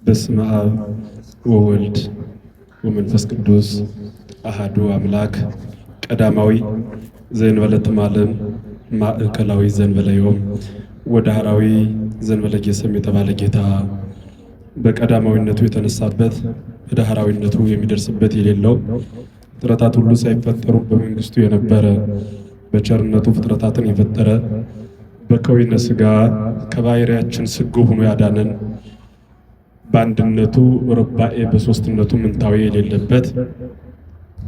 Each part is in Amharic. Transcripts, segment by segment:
በስመ አብ ወወልድ ወመንፈስ ቅዱስ አሐዱ አምላክ ቀዳማዊ ዘእንበለ ትማለም ማእከላዊ ዘእንበለ ዮም ወዳህራዊ ዘእንበለ ጌሰም የተባለ ጌታ በቀዳማዊነቱ የተነሳበት በዳህራዊነቱ የሚደርስበት የሌለው ፍጥረታት ሁሉ ሳይፈጠሩ በመንግስቱ የነበረ በቸርነቱ ፍጥረታትን የፈጠረ በከዊነ ሥጋ ከባህሪያችን ስግው ሆኖ ያዳነን በአንድነቱ ርባኤ በሶስትነቱ ምንታዊ የሌለበት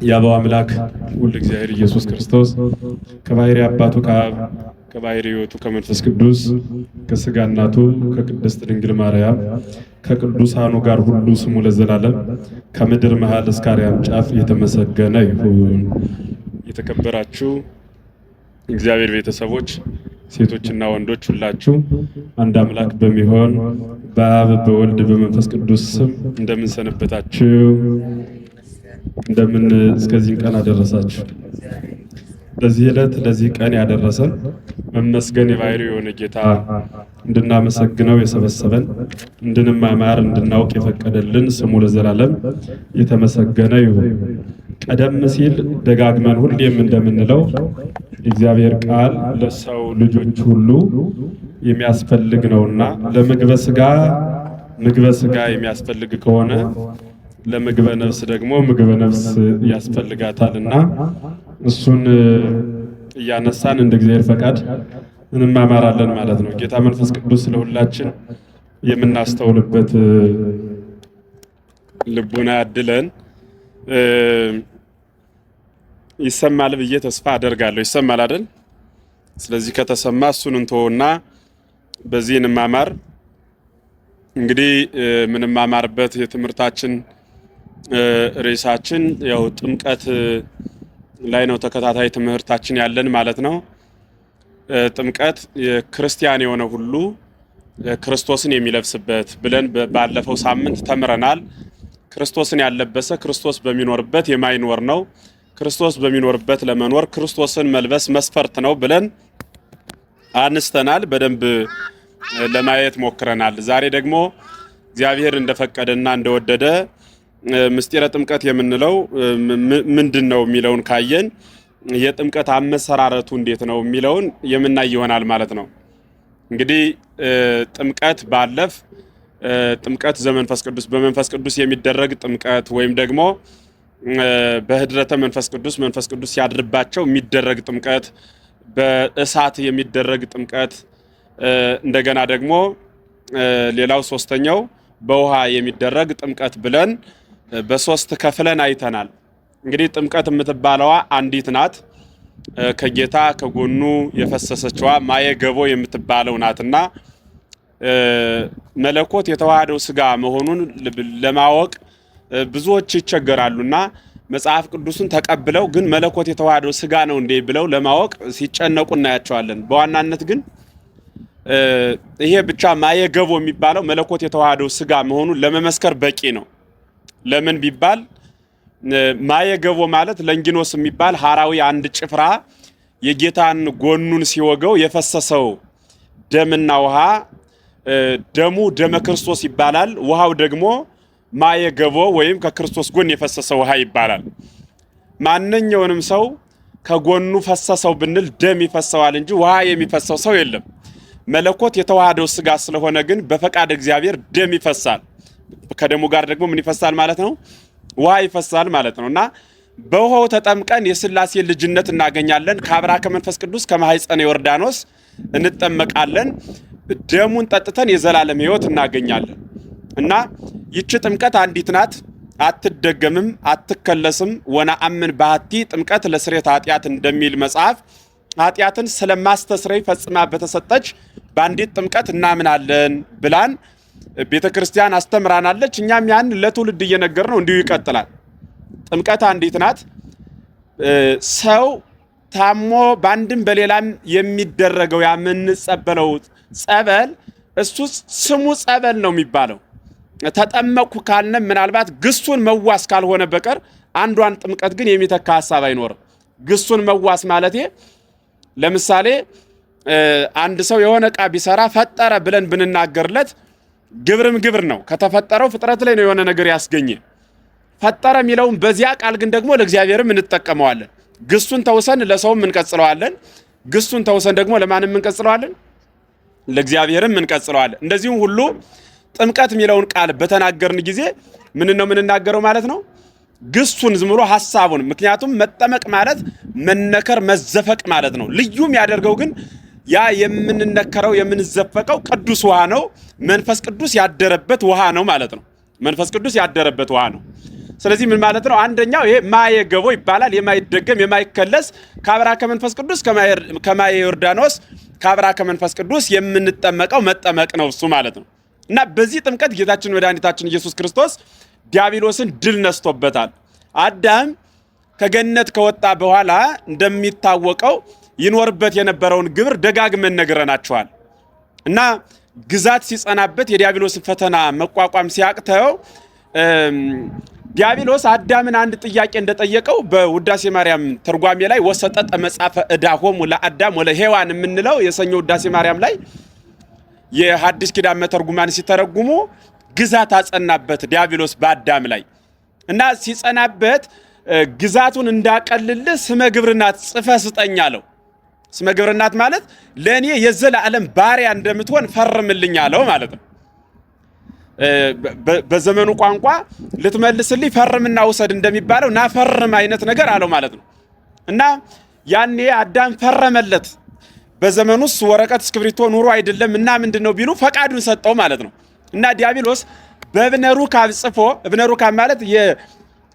የአበው አምላክ ሁሉ እግዚአብሔር ኢየሱስ ክርስቶስ ከባህሪ አባቱ ከአብ ከባህሪ ሕይወቱ ከመንፈስ ቅዱስ ከሥጋ እናቱ ከቅድስት ድንግል ማርያም ከቅዱሳኑ ጋር ሁሉ ስሙ ለዘላለም ከምድር መሃል እስከ አርያም ጫፍ የተመሰገነ ይሁን። የተከበራችሁ እግዚአብሔር ቤተሰቦች ሴቶችና ወንዶች ሁላችሁ አንድ አምላክ በሚሆን በአብ በወልድ በመንፈስ ቅዱስ ስም እንደምን ሰነበታችሁ? እንደምን እስከዚህ ቀን አደረሳችሁ? ለዚህ ዕለት ለዚህ ቀን ያደረሰን መመስገን የባህሪው የሆነ ጌታ እንድናመሰግነው የሰበሰበን እንድንማማር እንድናውቅ የፈቀደልን ስሙ ለዘላለም የተመሰገነ ይሁን። ቀደም ሲል ደጋግመን ሁሌም እንደምንለው እግዚአብሔር ቃል ለሰው ልጆች ሁሉ የሚያስፈልግ ነውና ለምግበ ሥጋ የሚያስፈልግ ከሆነ ለምግበ ነፍስ ደግሞ ምግበ ነፍስ ያስፈልጋታልና እሱን እያነሳን እንደ እግዚአብሔር ፈቃድ እንማማራለን ማለት ነው። ጌታ መንፈስ ቅዱስ ለሁላችን የምናስተውልበት ልቡና ያድለን። ይሰማል ብዬ ተስፋ አደርጋለሁ። ይሰማል አይደል? ስለዚህ ከተሰማ እሱን እንተውና በዚህ እንማማር። እንግዲህ ምንማማርበት የትምህርታችን ርዕሳችን ያው ጥምቀት ላይ ነው። ተከታታይ ትምህርታችን ያለን ማለት ነው። ጥምቀት የክርስቲያን የሆነ ሁሉ ክርስቶስን የሚለብስበት ብለን ባለፈው ሳምንት ተምረናል። ክርስቶስን ያለበሰ ክርስቶስ በሚኖርበት የማይኖር ነው። ክርስቶስ በሚኖርበት ለመኖር ክርስቶስን መልበስ መስፈርት ነው ብለን አንስተናል። በደንብ ለማየት ሞክረናል። ዛሬ ደግሞ እግዚአብሔር እንደፈቀደና እንደወደደ ምስጢረ ጥምቀት የምንለው ምንድነው የሚለውን ካየን የጥምቀት አመሰራረቱ እንዴት ነው የሚለውን የምናይ ይሆናል ማለት ነው። እንግዲህ ጥምቀት ጥምቀት ዘመንፈስ ቅዱስ በመንፈስ ቅዱስ የሚደረግ ጥምቀት ወይም ደግሞ በህድረተ መንፈስ ቅዱስ ሲያድርባቸው የሚደረግ ጥምቀት፣ በእሳት የሚደረግ ጥምቀት፣ እንደገና ደግሞ ሌላው ሶስተኛው በውሃ የሚደረግ ጥምቀት ብለን በሶስት ከፍለን አይተናል። እንግዲህ ጥምቀት የምትባለዋ አንዲት ናት። ከጌታ ከጎኑ የፈሰሰችዋ ማየገቦ የምትባለው ናትና መለኮት የተዋሃደው ሥጋ መሆኑን ለማወቅ ብዙዎች ይቸገራሉና መጽሐፍ ቅዱስን ተቀብለው ግን መለኮት የተዋሃደው ሥጋ ነው እንዴ ብለው ለማወቅ ሲጨነቁ እናያቸዋለን። በዋናነት ግን ይሄ ብቻ ማየገቦ የሚባለው መለኮት የተዋሃደው ሥጋ መሆኑን ለመመስከር በቂ ነው። ለምን ቢባል ማየገቦ ማለት ለንጊኖስ የሚባል ሐራዊ አንድ ጭፍራ የጌታን ጎኑን ሲወገው የፈሰሰው ደምና ውሃ ደሙ ደመ ክርስቶስ ይባላል። ውሃው ደግሞ ማየገቦ ወይም ከክርስቶስ ጎን የፈሰሰው ውሃ ይባላል። ማንኛውንም ሰው ከጎኑ ፈሰሰው ብንል ደም ይፈሰዋል እንጂ ውሃ የሚፈሰው ሰው የለም። መለኮት የተዋሃደው ሥጋ ስለሆነ ግን በፈቃድ እግዚአብሔር ደም ይፈሳል። ከደሙ ጋር ደግሞ ምን ይፈሳል ማለት ነው? ውሃ ይፈሳል ማለት ነውና በውሃው ተጠምቀን የሥላሴ ልጅነት እናገኛለን። ከአብራ ከመንፈስ ቅዱስ ከማኅፀነ ዮርዳኖስ እንጠመቃለን። ደሙን ጠጥተን የዘላለም ሕይወት እናገኛለን። እና ይቺ ጥምቀት አንዲት ናት፣ አትደገምም፣ አትከለስም። ወነአምን በሃቲ ጥምቀት ለስርየተ ኃጢአት እንደሚል መጽሐፍ ኃጢአትን ስለማስተስረይ ፈጽማ በተሰጠች በአንዲት ጥምቀት እናምናለን ብላን ቤተ ክርስቲያን አስተምራናለች። እኛም ያን ለትውልድ እየነገር ነው እንዲሁ ይቀጥላል። ጥምቀት አንዲት ናት። ሰው ታሞ በአንድም በሌላም የሚደረገው የምንጸበለው ጸበል እሱ ስሙ ጸበል ነው የሚባለው። ተጠመቅኩ ካልነ ምናልባት ግሱን መዋስ ካልሆነ በቀር አንዷን ጥምቀት ግን የሚተካ ሐሳብ አይኖርም። ግሱን መዋስ ማለቴ ለምሳሌ አንድ ሰው የሆነ ዕቃ ቢሰራ ፈጠረ ብለን ብንናገርለት ግብርም ግብር ነው። ከተፈጠረው ፍጥረት ላይ ነው የሆነ ነገር ያስገኘ። ፈጠረ የሚለውን በዚያ ቃል ግን ደግሞ ለእግዚአብሔርም እንጠቀመዋለን። ግሱን ተውሰን ለሰውም እንቀጽለዋለን። ግሱን ተውሰን ደግሞ ለማንም እንቀጽለዋለን፣ ለእግዚአብሔርም እንቀጽለዋለን። እንደዚሁም ሁሉ ጥምቀት የሚለውን ቃል በተናገርን ጊዜ ምን ነው የምንናገረው ማለት ነው? ግሱን ዝም ብሎ ሐሳቡን። ምክንያቱም መጠመቅ ማለት መነከር መዘፈቅ ማለት ነው። ልዩም ያደርገው ግን ያ የምንነከረው የምንዘፈቀው ቅዱስ ውሃ ነው። መንፈስ ቅዱስ ያደረበት ውሃ ነው ማለት ነው። መንፈስ ቅዱስ ያደረበት ውሃ ነው። ስለዚህ ምን ማለት ነው? አንደኛው ይሄ ማየ ገቦ ይባላል። የማይደገም የማይከለስ ከአብራ ከመንፈስ ቅዱስ ከማየ ዮርዳኖስ ከአብራ ከመንፈስ ቅዱስ የምንጠመቀው መጠመቅ ነው እሱ ማለት ነው። እና በዚህ ጥምቀት ጌታችን መድኃኒታችን ኢየሱስ ክርስቶስ ዲያብሎስን ድል ነስቶበታል። አዳም ከገነት ከወጣ በኋላ እንደሚታወቀው ይኖርበት የነበረውን ግብር ደጋግመን ነግረናቸዋል። እና ግዛት ሲጸናበት የዲያብሎስን ፈተና መቋቋም ሲያቅተው ዲያብሎስ አዳምን አንድ ጥያቄ እንደጠየቀው በውዳሴ ማርያም ትርጓሜ ላይ ወሰጠጠ መጻፈ ዕዳሆሙ ለአዳም ወለሔዋን የምንለው የሰኞ ውዳሴ ማርያም ላይ የሐዲስ ኪዳን መተርጉማን ሲተረጉሙ ግዛት አጸናበት ዲያብሎስ በአዳም ላይ እና ሲጸናበት ግዛቱን እንዳቀልልህ ስመ ግብርናት ጽፈህ ስጠኝ አለው። ስመ ግብርናት ማለት ለእኔ የዘላለም ባሪያ እንደምትሆን ፈርምልኝ አለው ማለት ነው። በዘመኑ ቋንቋ ልትመልስልኝ ፈርምና ውሰድ እንደሚባለው ና ፈርም አይነት ነገር አለው ማለት ነው። እና ያኔ አዳም ፈረመለት። በዘመኑስ ወረቀት እስክሪብቶ ኑሮ አይደለም እና ምንድነው ቢሉ ፈቃዱን ሰጠው ማለት ነው። እና ዲያብሎስ በእብነ ሩካብ ጽፎ፣ እብነ ሩካብ ማለት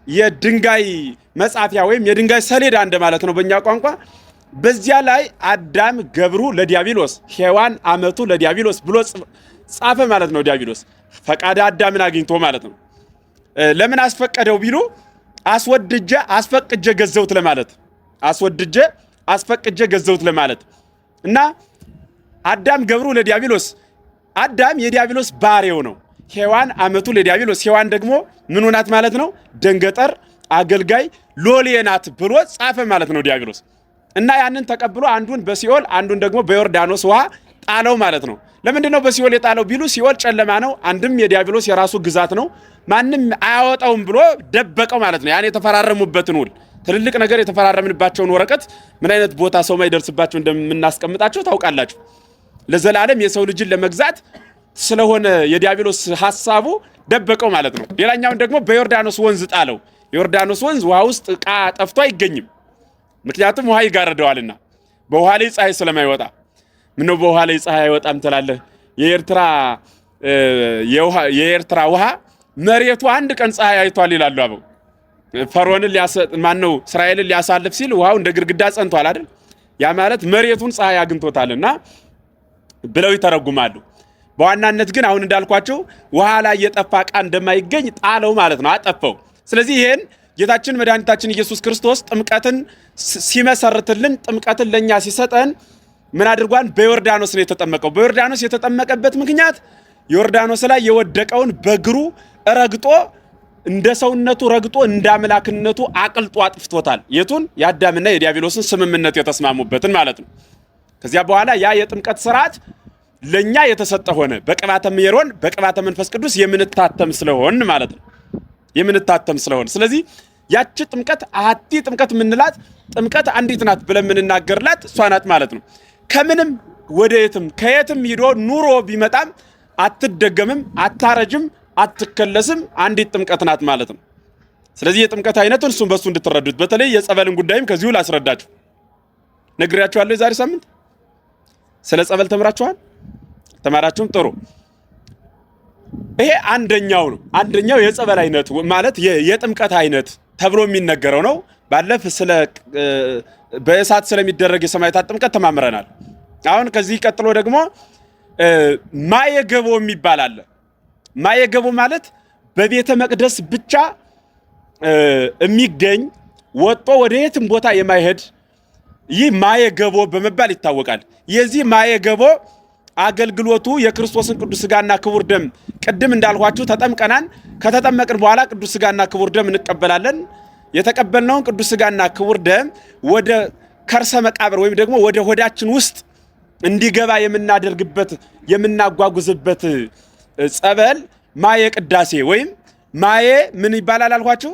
የድንጋይ መጻፊያ ወይም የድንጋይ ሰሌዳ እንደማለት ነው በእኛ ቋንቋ። በዚያ ላይ አዳም ገብሩ ለዲያብሎስ ሔዋን አመቱ ለዲያብሎስ ብሎ ጻፈ ማለት ነው። ዲያብሎስ ፈቃደ አዳምን አግኝቶ ማለት ነው። ለምን አስፈቀደው ቢሉ አስወድጄ አስፈቅጄ ገዘውት ለማለት፣ አስወድጄ አስፈቅጄ ገዘውት ለማለት እና አዳም ገብሩ ለዲያብሎስ፣ አዳም የዲያብሎስ ባሪያው ነው። ሔዋን አመቱ ለዲያብሎስ፣ ሔዋን ደግሞ ምኑ ናት ማለት ነው? ደንገጠር አገልጋይ ሎሌ ናት ብሎ ጻፈ ማለት ነው ዲያብሎስ። እና ያንን ተቀብሎ አንዱን በሲኦል አንዱን ደግሞ በዮርዳኖስ ውሃ ጣለው ማለት ነው። ለምንድን ነው በሲኦል የጣለው ቢሉ ሲኦል ጨለማ ነው፣ አንድም የዲያብሎስ የራሱ ግዛት ነው፣ ማንም አያወጣውም ብሎ ደበቀው ማለት ነው። ያን የተፈራረሙበትን ውል ትልልቅ ነገር የተፈራረምንባቸውን ወረቀት ምን አይነት ቦታ ሰው ማይደርስባቸው እንደምናስቀምጣቸው ታውቃላችሁ። ለዘላለም የሰው ልጅን ለመግዛት ስለሆነ የዲያብሎስ ሐሳቡ ደበቀው ማለት ነው። ሌላኛውን ደግሞ በዮርዳኖስ ወንዝ ጣለው። የዮርዳኖስ ወንዝ ውሃ ውስጥ ዕቃ ጠፍቶ አይገኝም፣ ምክንያቱም ውሃ ይጋርደዋልና በውሃ ላይ ፀሐይ ስለማይወጣ። ምነው በውሃ ላይ ፀሐይ አይወጣም ትላለህ? የኤርትራ ውሃ መሬቱ አንድ ቀን ፀሐይ አይቷል ይላሉ አበው። ፈርዖንን እስራኤልን ሊያሳልፍ ሲል ውሃው እንደ ግድግዳ ጸንቷል አይደል? ያ ማለት መሬቱን ፀሐይ አግኝቶታልና ብለው ይተረጉማሉ። በዋናነት ግን አሁን እንዳልኳቸው ውሃ ላይ የጠፋ ዕቃ እንደማይገኝ ጣለው ማለት ነው፣ አጠፋው። ስለዚህ ይሄን ጌታችን መድኃኒታችን ኢየሱስ ክርስቶስ ጥምቀትን ሲመሰርትልን፣ ጥምቀትን ለኛ ሲሰጠን ምን አድርጓን? በዮርዳኖስ ነው የተጠመቀው። በዮርዳኖስ የተጠመቀበት ምክንያት ዮርዳኖስ ላይ የወደቀውን በእግሩ ረግጦ እንደ ሰውነቱ ረግጦ እንደ አምላክነቱ አቅልጦ አጥፍቶታል። የቱን? የአዳምና የዲያብሎስን ስምምነት የተስማሙበትን ማለት ነው። ከዚያ በኋላ ያ የጥምቀት ስርዓት ለኛ የተሰጠ ሆነ። በቅባተ ሜሮን በቅባተ መንፈስ ቅዱስ የምንታተም ስለሆን ማለት ነው። የምንታተም ስለሆን ስለዚህ ያቺ ጥምቀት አሐቲ ጥምቀት የምንላት ጥምቀት አንዲት ናት ብለን የምንናገርላት እሷ ናት ማለት ነው። ከምንም ወደ የትም ከየትም ሂዶ ኑሮ ቢመጣም አትደገምም፣ አታረጅም፣ አትከለስም። አንዲት ጥምቀት ናት ማለት ነው። ስለዚህ የጥምቀት አይነቱን እሱም በሱ እንድትረዱት፣ በተለይ የጸበልን ጉዳይም ከዚሁ ላስረዳችሁ ነግሬያችኋለሁ። የዛሬ ሳምንት ስለ ጸበል ተምራችኋል? ተማራችሁም? ጥሩ። ይሄ አንደኛው ነው። አንደኛው የጸበል አይነቱ ማለት የጥምቀት አይነት ተብሎ የሚነገረው ነው። ባለፈ ስለ በእሳት ስለሚደረግ የሰማዕታት ጥምቀት ተማምረናል። አሁን ከዚህ ቀጥሎ ደግሞ ማየገቦ የሚባል አለ። ማየገቦ ማለት በቤተ መቅደስ ብቻ የሚገኝ ወጦ ወደ የትም ቦታ የማይሄድ ይህ ማየገቦ በመባል ይታወቃል። የዚህ ማየገቦ አገልግሎቱ የክርስቶስን ቅዱስ ሥጋና ክቡር ደም ቅድም እንዳልኋችሁ ተጠምቀናን። ከተጠመቅን በኋላ ቅዱስ ሥጋና ክቡር ደም እንቀበላለን። የተቀበልነውን ቅዱስ ሥጋና ክቡር ደም ወደ ከርሰ መቃብር ወይም ደግሞ ወደ ሆዳችን ውስጥ እንዲገባ የምናደርግበት የምናጓጉዝበት ጸበል ማየ ቅዳሴ ወይም ማየ ምን ይባላል አልኳችሁ?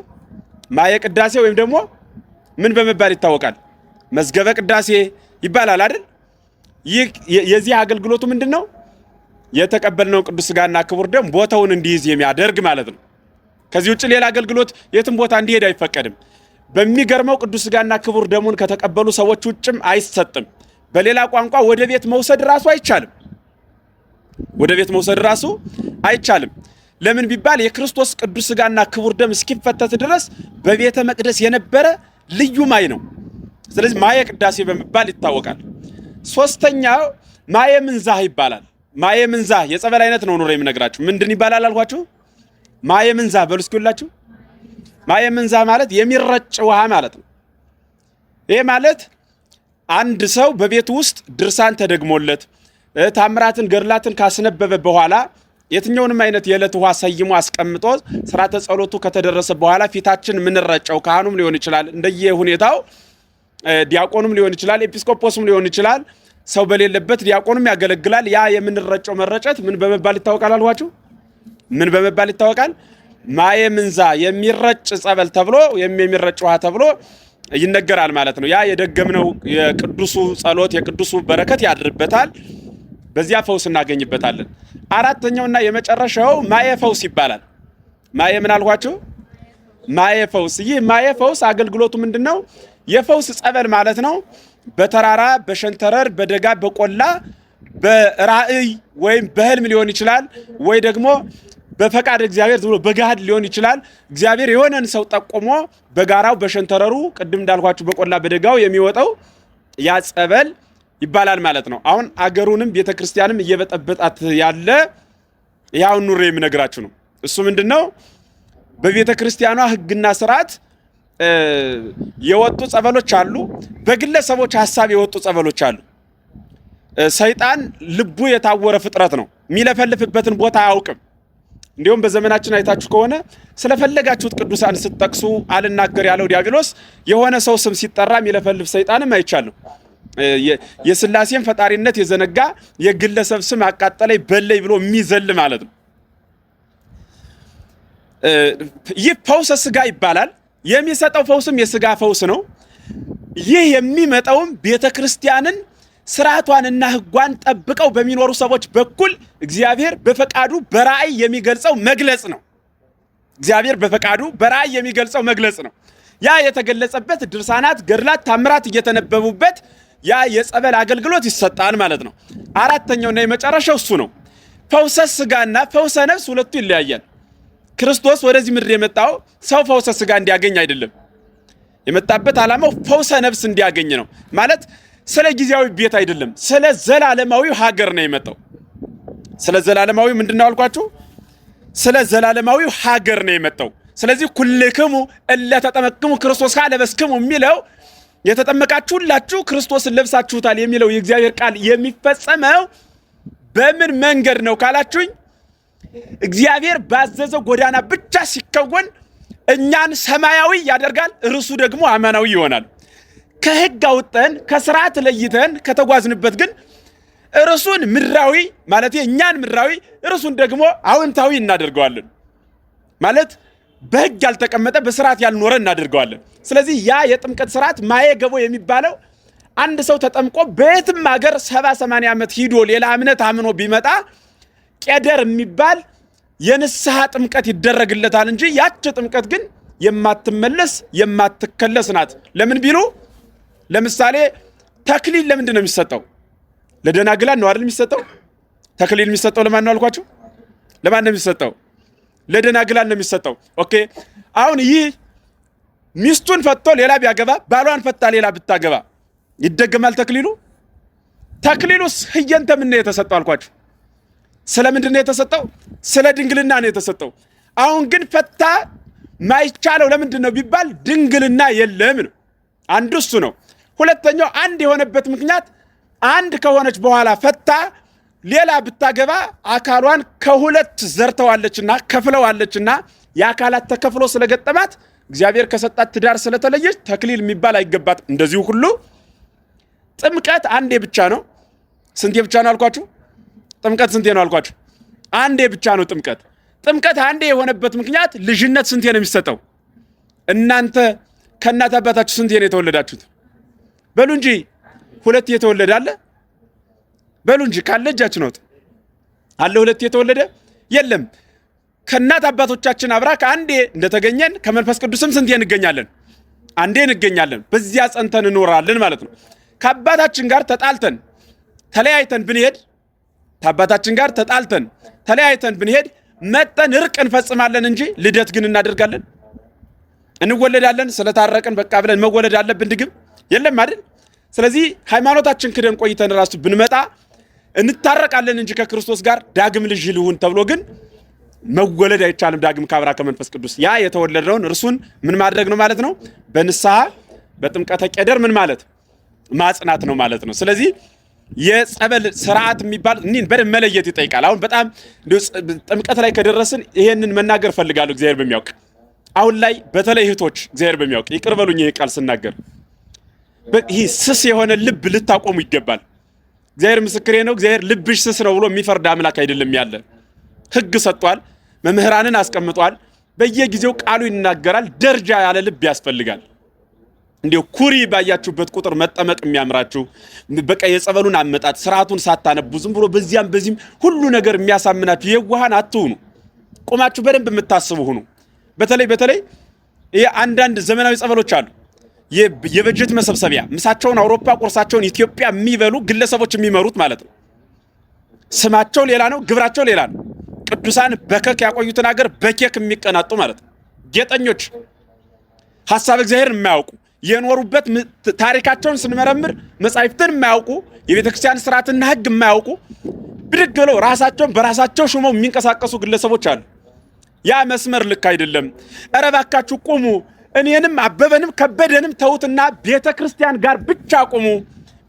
ማየ ቅዳሴ ወይም ደግሞ ምን በመባል ይታወቃል? መዝገበ ቅዳሴ ይባላል አይደል? ይህ የዚህ አገልግሎቱ ምንድነው? የተቀበልነው ቅዱስ ሥጋና ክቡር ደም ቦታውን እንዲይዝ የሚያደርግ ማለት ነው። ከዚህ ውጭ ሌላ አገልግሎት የትም ቦታ እንዲሄድ አይፈቀድም። በሚገርመው ቅዱስ ሥጋና ክቡር ደሙን ከተቀበሉ ሰዎች ውጭም አይሰጥም። በሌላ ቋንቋ ወደ ቤት መውሰድ ራሱ አይቻልም። ወደ ቤት መውሰድ ራሱ አይቻልም። ለምን ቢባል የክርስቶስ ቅዱስ ሥጋና ክቡር ደም እስኪፈተት ድረስ በቤተ መቅደስ የነበረ ልዩ ማይ ነው። ስለዚህ ማየ ቅዳሴ በመባል ይታወቃል። ሶስተኛው ማየ ምንዛህ ይባላል። ማየ ምንዛህ የጸበል አይነት ነው። ኑሮ የምነግራችሁ ምንድን ይባላል አልኳችሁ? ማየ ምንዛህ በሉ እስኪ ሁላችሁ። ማየ ምንዛህ ማለት የሚረጭ ውሃ ማለት ነው። ይሄ ማለት አንድ ሰው በቤቱ ውስጥ ድርሳን ተደግሞለት ታምራትን ገድላትን ካስነበበ በኋላ የትኛውንም አይነት የዕለት ውሃ ሰይሞ አስቀምጦ ሥርዓተ ጸሎቱ ከተደረሰ በኋላ ፊታችን ምንረጨው ካህኑም ሊሆን ይችላል፣ እንደየ ሁኔታው ዲያቆኑም ሊሆን ይችላል፣ ኤጲስቆጶስም ሊሆን ይችላል፣ ሰው በሌለበት ዲያቆኑም ያገለግላል። ያ የምንረጨው መረጨት ምን በመባል ይታወቃል አልኳችሁ? ምን በመባል ይታወቃል? ማየ ምንዛህ የሚረጭ ጸበል ተብሎ የሚረጭ ውሃ ተብሎ ይነገራል ማለት ነው። ያ የደገምነው የቅዱሱ ጸሎት የቅዱሱ በረከት ያድርበታል። በዚያ ፈውስ እናገኝበታለን። አራተኛውና የመጨረሻው ማየ ፈውስ ይባላል። ማየ ምን አልኳችሁ? ማየ ፈውስ። ይህ ማየ ፈውስ አገልግሎቱ ምንድነው? የፈውስ ጸበል ማለት ነው። በተራራ በሸንተረር በደጋ በቆላ በራእይ ወይም በህልም ሊሆን ይችላል፣ ወይ ደግሞ በፈቃድ እግዚአብሔር ዝም ብሎ በጋድ ሊሆን ይችላል። እግዚአብሔር የሆነን ሰው ጠቆሞ በጋራው በሸንተረሩ ቅድም እንዳልኳችሁ በቆላ በደጋው የሚወጣው ያ ጸበል ይባላል ማለት ነው። አሁን አገሩንም ቤተክርስቲያንም እየበጠበጣት ያለ ያው ኑሮ የምነግራችሁ ነው። እሱ ምንድነው? በቤተክርስቲያኗ ሕግና ስርዓት የወጡ ጸበሎች አሉ። በግለሰቦች ሐሳብ የወጡ ጸበሎች አሉ። ሰይጣን ልቡ የታወረ ፍጥረት ነው። የሚለፈልፍበትን ቦታ አያውቅም። እንዲሁም በዘመናችን አይታችሁ ከሆነ ስለፈለጋችሁት ቅዱሳን ስትጠቅሱ አልናገር ያለው ዲያብሎስ የሆነ ሰው ስም ሲጠራ የሚለፈልፍ ሰይጣንም አይቻልም። የሥላሴን ፈጣሪነት የዘነጋ የግለሰብ ስም አቃጠለይ በለይ ብሎ የሚዘል ማለት ነው። ይህ ፈውሰ ሥጋ ይባላል። የሚሰጠው ፈውስም የሥጋ ፈውስ ነው። ይህ የሚመጣውም ቤተክርስቲያንን ስርዓቷንና ሕጓን ጠብቀው በሚኖሩ ሰዎች በኩል እግዚአብሔር በፈቃዱ በራእይ የሚገልጸው መግለጽ ነው። እግዚአብሔር በፈቃዱ በራእይ የሚገልጸው መግለጽ ነው። ያ የተገለጸበት ድርሳናት፣ ገድላት፣ ታምራት እየተነበቡበት ያ የጸበል አገልግሎት ይሰጣል ማለት ነው። አራተኛውና የመጨረሻው እሱ ነው። ፈውሰ ሥጋና ፈውሰ ነፍስ ሁለቱ ይለያያል። ክርስቶስ ወደዚህ ምድር የመጣው ሰው ፈውሰ ሥጋ እንዲያገኝ አይደለም። የመጣበት ዓላማው ፈውሰ ነፍስ እንዲያገኝ ነው። ማለት ስለ ጊዜያዊ ቤት አይደለም፣ ስለ ዘላለማዊ ሀገር ነው የመጣው። ስለ ዘላለማዊ ምንድነው አልኳችሁ? ስለ ዘላለማዊ ሀገር ነው የመጣው። ስለዚህ ኩልክሙ እለ ተጠመቅሙ ክርስቶስ ካለበስክሙ የሚለው የተጠመቃችሁ ሁላችሁ ክርስቶስን ለብሳችሁታል የሚለው የእግዚአብሔር ቃል የሚፈጸመው በምን መንገድ ነው ካላችሁኝ፣ እግዚአብሔር ባዘዘው ጎዳና ብቻ ሲከወን እኛን ሰማያዊ ያደርጋል፣ እርሱ ደግሞ አማናዊ ይሆናል። ከሕግ አውጥተን ከሥርዓት ለይተን ከተጓዝንበት ግን እርሱን ምድራዊ ማለት እኛን ምድራዊ እርሱን ደግሞ አዎንታዊ እናደርገዋለን። ማለት በሕግ ያልተቀመጠ በሥርዓት ያልኖረ እናደርገዋለን። ስለዚህ ያ የጥምቀት ሥርዓት ማየ ገቦ የሚባለው አንድ ሰው ተጠምቆ በየትም ሀገር 70-80 ዓመት ሂዶ ሌላ እምነት አምኖ ቢመጣ ቄደር የሚባል የንስሐ ጥምቀት ይደረግለታል እንጂ ያች ጥምቀት ግን የማትመለስ የማትከለስ ናት። ለምን ቢሉ ለምሳሌ ተክሊል ለምንድን ነው የሚሰጠው? ለደናግላን ነው አይደል የሚሰጠው? ተክሊል የሚሰጠው ለማን ነው አልኳችሁ? ለማን ነው የሚሰጠው? ለደናግላን ነው የሚሰጠው። ኦኬ። አሁን ይህ ሚስቱን ፈቶ ሌላ ቢያገባ ባሏን ፈታ ሌላ ብታገባ ይደገማል ተክሊሉ? ተክሊሉስ ህየንተ ምን ነው የተሰጠው አልኳችሁ? ስለምንድን ነው የተሰጠው? ስለ ድንግልና ነው የተሰጠው። አሁን ግን ፈታ ማይቻለው ለምንድን ነው ቢባል ድንግልና የለም ነው። አንዱ እሱ ነው። ሁለተኛው አንድ የሆነበት ምክንያት አንድ ከሆነች በኋላ ፈታ ሌላ ብታገባ አካሏን ከሁለት ዘርተዋለችና ከፍለዋለችና የአካላት ተከፍሎ ስለገጠማት እግዚአብሔር ከሰጣት ትዳር ስለተለየች ተክሊል የሚባል አይገባት። እንደዚሁ ሁሉ ጥምቀት አንዴ ብቻ ነው። ስንቴ ብቻ ነው አልኳችሁ? ጥምቀት ስንቴ ነው አልኳችሁ? አንዴ ብቻ ነው ጥምቀት። ጥምቀት አንዴ የሆነበት ምክንያት ልጅነት ስንቴ ነው የሚሰጠው? እናንተ ከእናት አባታችሁ ስንቴ ነው የተወለዳችሁት? በሉ እንጂ ሁለት የተወለደ አለ? በሉ እንጂ ካለ እጃችሁ ነው አለ። ሁለት የተወለደ የለም። ከእናት አባቶቻችን አብራክ አንዴ እንደተገኘን ከመንፈስ ቅዱስም ስንቴ እንገኛለን? አንዴ እንገኛለን። በዚያ ጸንተን እንኖራለን ማለት ነው። ከአባታችን ጋር ተጣልተን ተለያይተን ብንሄድ ከአባታችን ጋር ተጣልተን ተለያይተን ብንሄድ መጠን እርቅ እንፈጽማለን እንጂ ልደት ግን እናደርጋለን? እንወለዳለን? ስለታረቅን በቃ ብለን መወለድ አለብን ድግም የለም አይደል? ስለዚህ ሃይማኖታችን ክደን ቆይተን ራሱ ብንመጣ እንታረቃለን እንጂ ከክርስቶስ ጋር ዳግም ልጅ ልሁን ተብሎ ግን መወለድ አይቻልም። ዳግም ካብራ ከመንፈስ ቅዱስ ያ የተወለደውን እርሱን ምን ማድረግ ነው ማለት ነው? በንስሐ በጥምቀተ ቄደር ምን ማለት ማጽናት ነው ማለት ነው። ስለዚህ የጸበል ስርዓት የሚባል እኒን በደንብ መለየት ይጠይቃል። አሁን በጣም ጥምቀት ላይ ከደረስን ይሄንን መናገር ፈልጋለሁ። እግዚአብሔር በሚያውቅ አሁን ላይ በተለይ እህቶች እግዚአብሔር በሚያውቅ ይቅር በሉኝ ይሄ ቃል ስናገር፣ ይሄ ስስ የሆነ ልብ ልታቆሙ ይገባል። እግዚአብሔር ምስክሬ ነው። እግዚአብሔር ልብሽ ስስ ነው ብሎ የሚፈርድ አምላክ አይደለም ያለ። ሕግ ሰጥቷል፣ መምህራንን አስቀምጧል፣ በየጊዜው ቃሉ ይናገራል። ደረጃ ያለ ልብ ያስፈልጋል። እንዲሁ ኩሪ ባያችሁበት ቁጥር መጠመቅ የሚያምራችሁ በቃ የጸበሉን አመጣጥ ስርዓቱን ሳታነቡ ዝም ብሎ በዚያም በዚህም ሁሉ ነገር የሚያሳምናችሁ የዋሃን አትሁኑ። ቆማችሁ በደንብ የምታስቡ ሁኑ። በተለይ አንዳንድ ዘመናዊ ጸበሎች አሉ። የበጀት መሰብሰቢያ ምሳቸውን አውሮፓ ቁርሳቸውን ኢትዮጵያ የሚበሉ ግለሰቦች የሚመሩት ማለት ነው። ስማቸው ሌላ ነው፣ ግብራቸው ሌላ ነው። ቅዱሳን በከክ ያቆዩትን ሀገር በኬክ የሚቀናጡ ማለት ነው። ጌጠኞች፣ ሐሳብ እግዚአብሔር የማያውቁ የኖሩበት ታሪካቸውን ስንመረምር መጻሕፍትን የማያውቁ የቤተክርስቲያን ስርዓትና ሕግ የማያውቁ ብድግ ብለው ራሳቸውን በራሳቸው ሹመው የሚንቀሳቀሱ ግለሰቦች አሉ። ያ መስመር ልክ አይደለም። ኧረ እባካችሁ ቁሙ። እኔንም አበበንም ከበደንም ተውትና ቤተክርስቲያን ጋር ብቻ ቁሙ።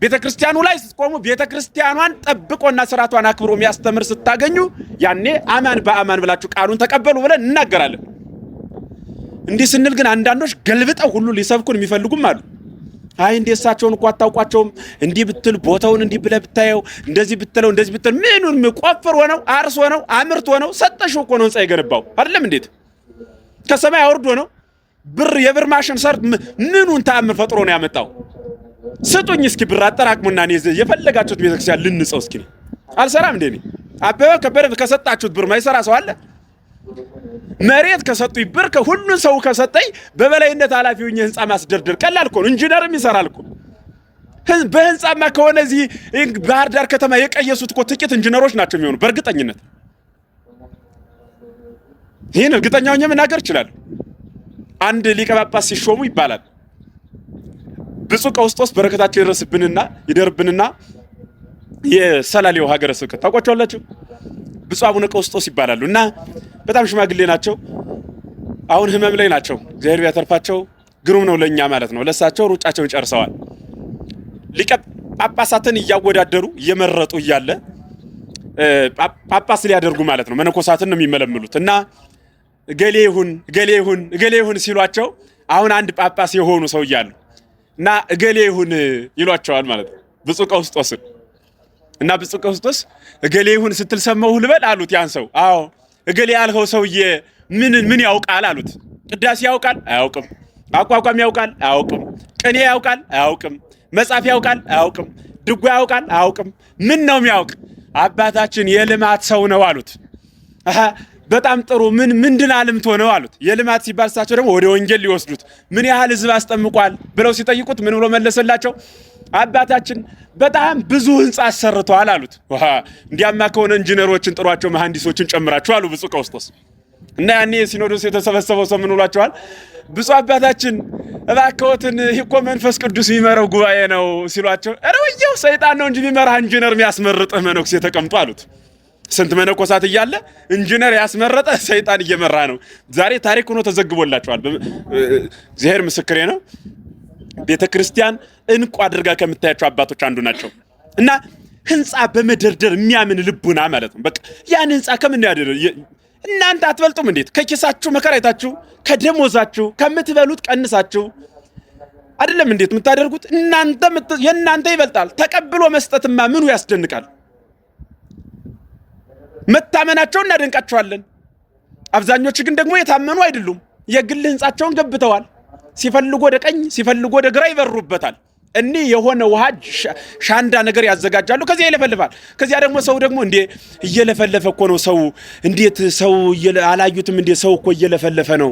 ቤተክርስቲያኑ ላይ ስትቆሙ ቤተክርስቲያኗን ጠብቆና ስርዓቷን አክብሮ የሚያስተምር ስታገኙ ያኔ አማን በአማን ብላችሁ ቃሉን ተቀበሉ ብለን እናገራለን። እንዲህ ስንል ግን አንዳንዶች ገልብጠው ሁሉ ሊሰብኩን የሚፈልጉም አሉ። አይ እንደሳቸውን እኮ አታውቋቸውም፣ እንዲህ ብትል ቦታውን እንዲህ ብለህ ብታየው እንደዚህ ብትለው እንደዚህ ብትል ምኑን ቆፍር ሆነው አርስ ሆነው አምርት ሆነው ሰጠሽው እኮ ነው ህንጻ የገነባው አይደለም? እንዴት ከሰማይ አውርዶ ነው ብር የብር ማሽን ሰርት ምኑን ተአምር ፈጥሮ ነው ያመጣው? ስጡኝ እስኪ ብር አጠራቅሙና እኔ የፈለጋችሁት ቤተክርስቲያን ልንጸው እስኪ። አልሰራም እንዴ? አበበ ከበደ ከሰጣችሁት ብር ማይሰራ ሰው አለ? መሬት ከሰጡኝ ብር ከሁሉን ሰው ከሰጠኝ በበላይነት ኃላፊ ሆኜ ህንጻ ማስደርደር ቀላል እኮ ነው። ኢንጂነርም ይሰራል እኮ። በህንጻማ ከሆነ እዚህ ባህር ዳር ከተማ የቀየሱት እኮ ጥቂት ኢንጂነሮች ናቸው የሚሆኑ በእርግጠኝነት። ይሄን እርግጠኛ ሆኜ መናገር ይችላል። አንድ ሊቀ ጳጳስ ሲሾሙ ይባላል ብፁዕ ቀውስጦስ በረከታቸው ይደርብንና የሰላሌው ሀገረ ስብከት ታውቋቸዋላችሁ። ብፁዕ አቡነ ቀውስጦስ ይባላሉ እና በጣም ሽማግሌ ናቸው። አሁን ህመም ላይ ናቸው። እግዚአብሔር ቢያተርፋቸው ግሩም ነው ለኛ ማለት ነው። ለሳቸው ሩጫቸውን ጨርሰዋል። ሊቀ ጳጳሳትን እያወዳደሩ እየመረጡ እያለ ጳጳስ ሊያደርጉ ማለት ነው መነኮሳትን ነው የሚመለምሉት እና ገሌ ይሁን ሲሏቸው አሁን አንድ ጳጳስ የሆኑ ሰው እያሉ እና ገሌ ይሁን ይሏቸዋል ማለት ነው ብፁዕ ቀውስጦስን እና ብፁዕ ቀውስጦስ ገሌ ይሁን ስትል ሰማሁ ልበል አሉት ያን ሰው። አዎ እገሌ ያልኸው ሰውዬ ምን ያውቃል አሉት። ቅዳሴ ያውቃል? አያውቅም። አቋቋም ያውቃል? አያውቅም። ቅኔ ያውቃል? አያውቅም። መጻፍ ያውቃል? አያውቅም። ድጓ ያውቃል? አያውቅም። ምን ነው የሚያውቅ? አባታችን የልማት ሰው ነው አሉት። በጣም ጥሩ። ምንድን አልምቶ ነው አሉት። የልማት ሲባል እሳቸው ደግሞ ወደ ወንጌል ሊወስዱት ምን ያህል ህዝብ አስጠምቋል ብለው ሲጠይቁት ምን ብሎ መለሰላቸው? አባታችን በጣም ብዙ ህንጻ አሰርተዋል አሉት። እንዲያማ ከሆነ ኢንጂነሮችን ጥሯቸው፣ መሐንዲሶችን ጨምራቸው አሉ ብፁዕ ቀውስጦስ። እና ያኔ ሲኖዶስ የተሰበሰበው ሰው ምን ብሏቸዋል? ብፁዕ አባታችን እባክዎትን እኮ መንፈስ ቅዱስ የሚመራው ጉባኤ ነው ሲሏቸው፣ ኧረ ወየው ሰይጣን ነው እንጂ የሚመራ ኢንጂነር የሚያስመርጥህ መነኩሴ ተቀምጦ አሉት። ስንት መነኮሳት እያለ ኢንጂነር ያስመረጠ ሰይጣን እየመራ ነው። ዛሬ ታሪክ ሆኖ ተዘግቦላቸዋል። እግዚአብሔር ምስክሬ ነው። ቤተክርስቲያን እንቁ አድርጋ ከምታያቸው አባቶች አንዱ ናቸው። እና ህንጻ በመደርደር የሚያምን ልቡና ማለት ነው። በቃ ያን ህንጻ ከምን ያደረ እናንተ አትበልጡም እንዴት? ከኪሳችሁ መከራ አይታችሁ ከደሞዛችሁ ከምትበሉት ቀንሳችሁ አይደለም እንዴት የምታደርጉት? የእናንተ ይበልጣል። ተቀብሎ መስጠትማ ምኑ ያስደንቃል? መታመናቸውን እናደንቃቸዋለን። አብዛኞቹ ግን ደግሞ የታመኑ አይደሉም። የግል ህንጻቸውን ገብተዋል። ሲፈልጉ ወደ ቀኝ ሲፈልጉ ወደ ግራ ይበሩበታል። እኒ የሆነ ውሃ ሻንዳ ነገር ያዘጋጃሉ። ከዚያ ይለፈልፋል። ከዚያ ደግሞ ሰው ደግሞ እንዴ እየለፈለፈ እኮ ነው ሰው እንዴት ሰው አላዩትም እንዴ ሰው እኮ እየለፈለፈ ነው።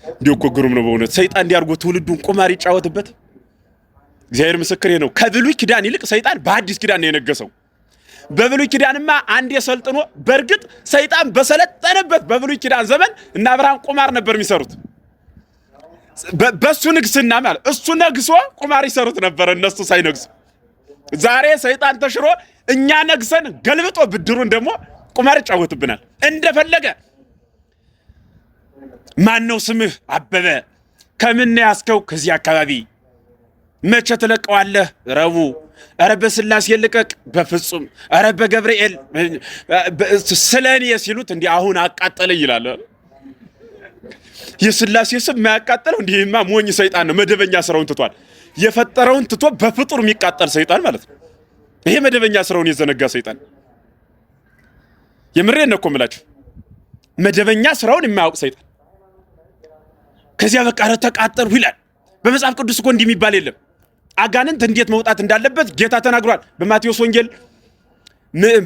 እንዴ እኮ ግሩም ነው በእውነት ሰይጣን እንዲያርጎ ትውልዱን ቁማር ይጫወትበት። እግዚአብሔር ምስክሬ ነው። ከብሉይ ኪዳን ይልቅ ሰይጣን በአዲስ ኪዳን ነው የነገሰው። በብሉይ ኪዳንማ አንድ የሰልጥኖ በርግጥ ሰይጣን በሰለጠነበት በብሉይ ኪዳን ዘመን እና አብርሃም ቁማር ነበር የሚሰሩት። በሱ ንግስና ማለት እሱ ነግሶ ቁማር ይሰሩት ነበር እነሱ ሳይነግሱ። ዛሬ ሰይጣን ተሽሮ እኛ ነግሰን ገልብጦ ብድሩን ደግሞ ቁማር ይጫወትብናል እንደፈለገ። ማን ነው ስምህ? አበበ። ከምን ያስከው? ከዚህ አካባቢ። መቼ ትለቀዋለህ? ረቡዕ። ኧረ በስላሴ ልቀቅ። በፍጹም። ኧረ በገብርኤል ስለኔ ሲሉት እንዲህ አሁን አቃጠለ ይላል። የስላሴ ስም የማያቃጠለው እንዲህማ ሞኝ ሰይጣን ነው። መደበኛ ስራውን ትቷል። የፈጠረውን ትቶ በፍጡር የሚቃጠል ሰይጣን ማለት ነው። ይሄ መደበኛ ስራውን የዘነጋ ሰይጣን። የምሬን ነው እኮ የምላችሁ። መደበኛ ስራውን የማያውቅ ሰይጣን ከዚያ በቃ ተቃጠልሁ ይላል። በመጽሐፍ ቅዱስ እኮ እንዲህ የሚባል የለም። አጋንንት እንዴት መውጣት እንዳለበት ጌታ ተናግሯል። በማቴዎስ ወንጌል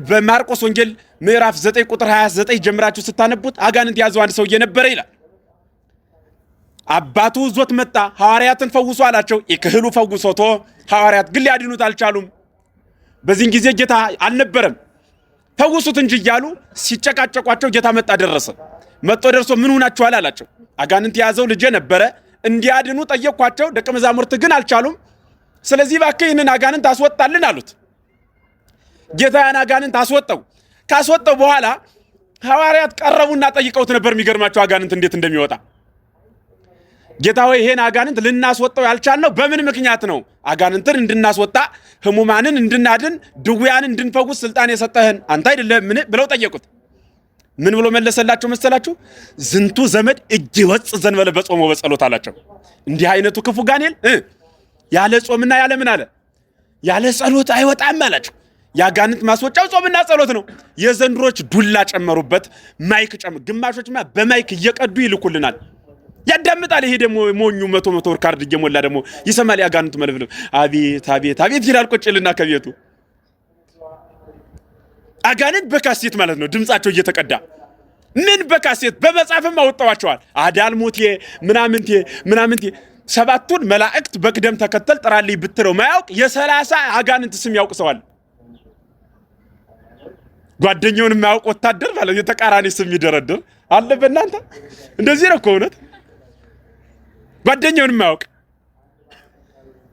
በማርቆስ ወንጌል ምዕራፍ 9 ቁጥር 29 ጀምራችሁ ስታነቡት አጋንንት ያዘው አንድ ሰውዬ ነበረ ይላል። አባቱ ዞት መጣ፣ ሐዋርያትን ፈውሱ አላቸው። ይክህሉ ፈውሶቶ ሐዋርያት ግን ሊያድኑት አልቻሉም። በዚህን ጊዜ ጌታ አልነበረም። ፈውሱት እንጂ እያሉ ሲጨቃጨቋቸው ጌታ መጣ፣ ደረሰ። መጥቶ ደርሶ ምን ሆናችኋል አላቸው። አጋንንት የያዘው ልጄ ነበረ፣ እንዲያድኑ ጠየቅኳቸው፣ ደቀ መዛሙርት ግን አልቻሉም። ስለዚህ እባክህ ይህንን አጋንንት አስወጣልን አሉት። ጌታ ያን አጋንንት አስወጣው። ካስወጣው በኋላ ሐዋርያት ቀረቡና ጠይቀውት ነበር። የሚገርማቸው አጋንንት እንዴት እንደሚወጣ። ጌታ ሆይ ይሄን አጋንንት ልናስወጣው ያልቻልነው በምን ምክንያት ነው? አጋንንትን እንድናስወጣ ህሙማንን እንድናድን ድውያንን እንድንፈውስ ስልጣን የሰጠህን አንተ አይደለም ምን ብለው ጠየቁት። ምን ብሎ መለሰላቸው መሰላችሁ? ዝንቱ ዘመድ እጅ ወጽ ዘንበለ በጾሞ በጸሎት አላቸው። እንዲህ አይነቱ ክፉ ጋኔል ያለ ጾምና ያለ ምን አለ ያለ ጸሎት አይወጣም አላቸው። ያጋንንት ማስወጫው ጾምና ጸሎት ነው። የዘንድሮች ዱላ ጨመሩበት፣ ማይክ ግማሾችማ በማይክ እየቀዱ ይልኩልናል። ያዳምጣል። ይሄ ደግሞ ሞኙ መቶ ብር ካርድ እየሞላ ደግሞ ይሰማል። ያጋንንቱ መልፍልፍ አቤት አቤት አቤት ይላል ቁጭልና ከቤቱ። አጋንንት በካሴት ማለት ነው ድምጻቸው እየተቀዳ ምን በካሴት በመጻፍም አወጣዋቸዋል። አዳልሞቴ ምናምንቴ ሰባቱን መላእክት በቅደም ተከተል ጥራልኝ ብትለው ማያውቅ የ30 አጋንንት ስም ያውቅ ሰዋል። ጓደኛውን የማያውቅ ወታደር ማለት የተቃራኒ ስም ይደረድር አለ። በእናንተ እንደዚህ ነው እኮ እውነት። ጓደኛውን የማያውቅ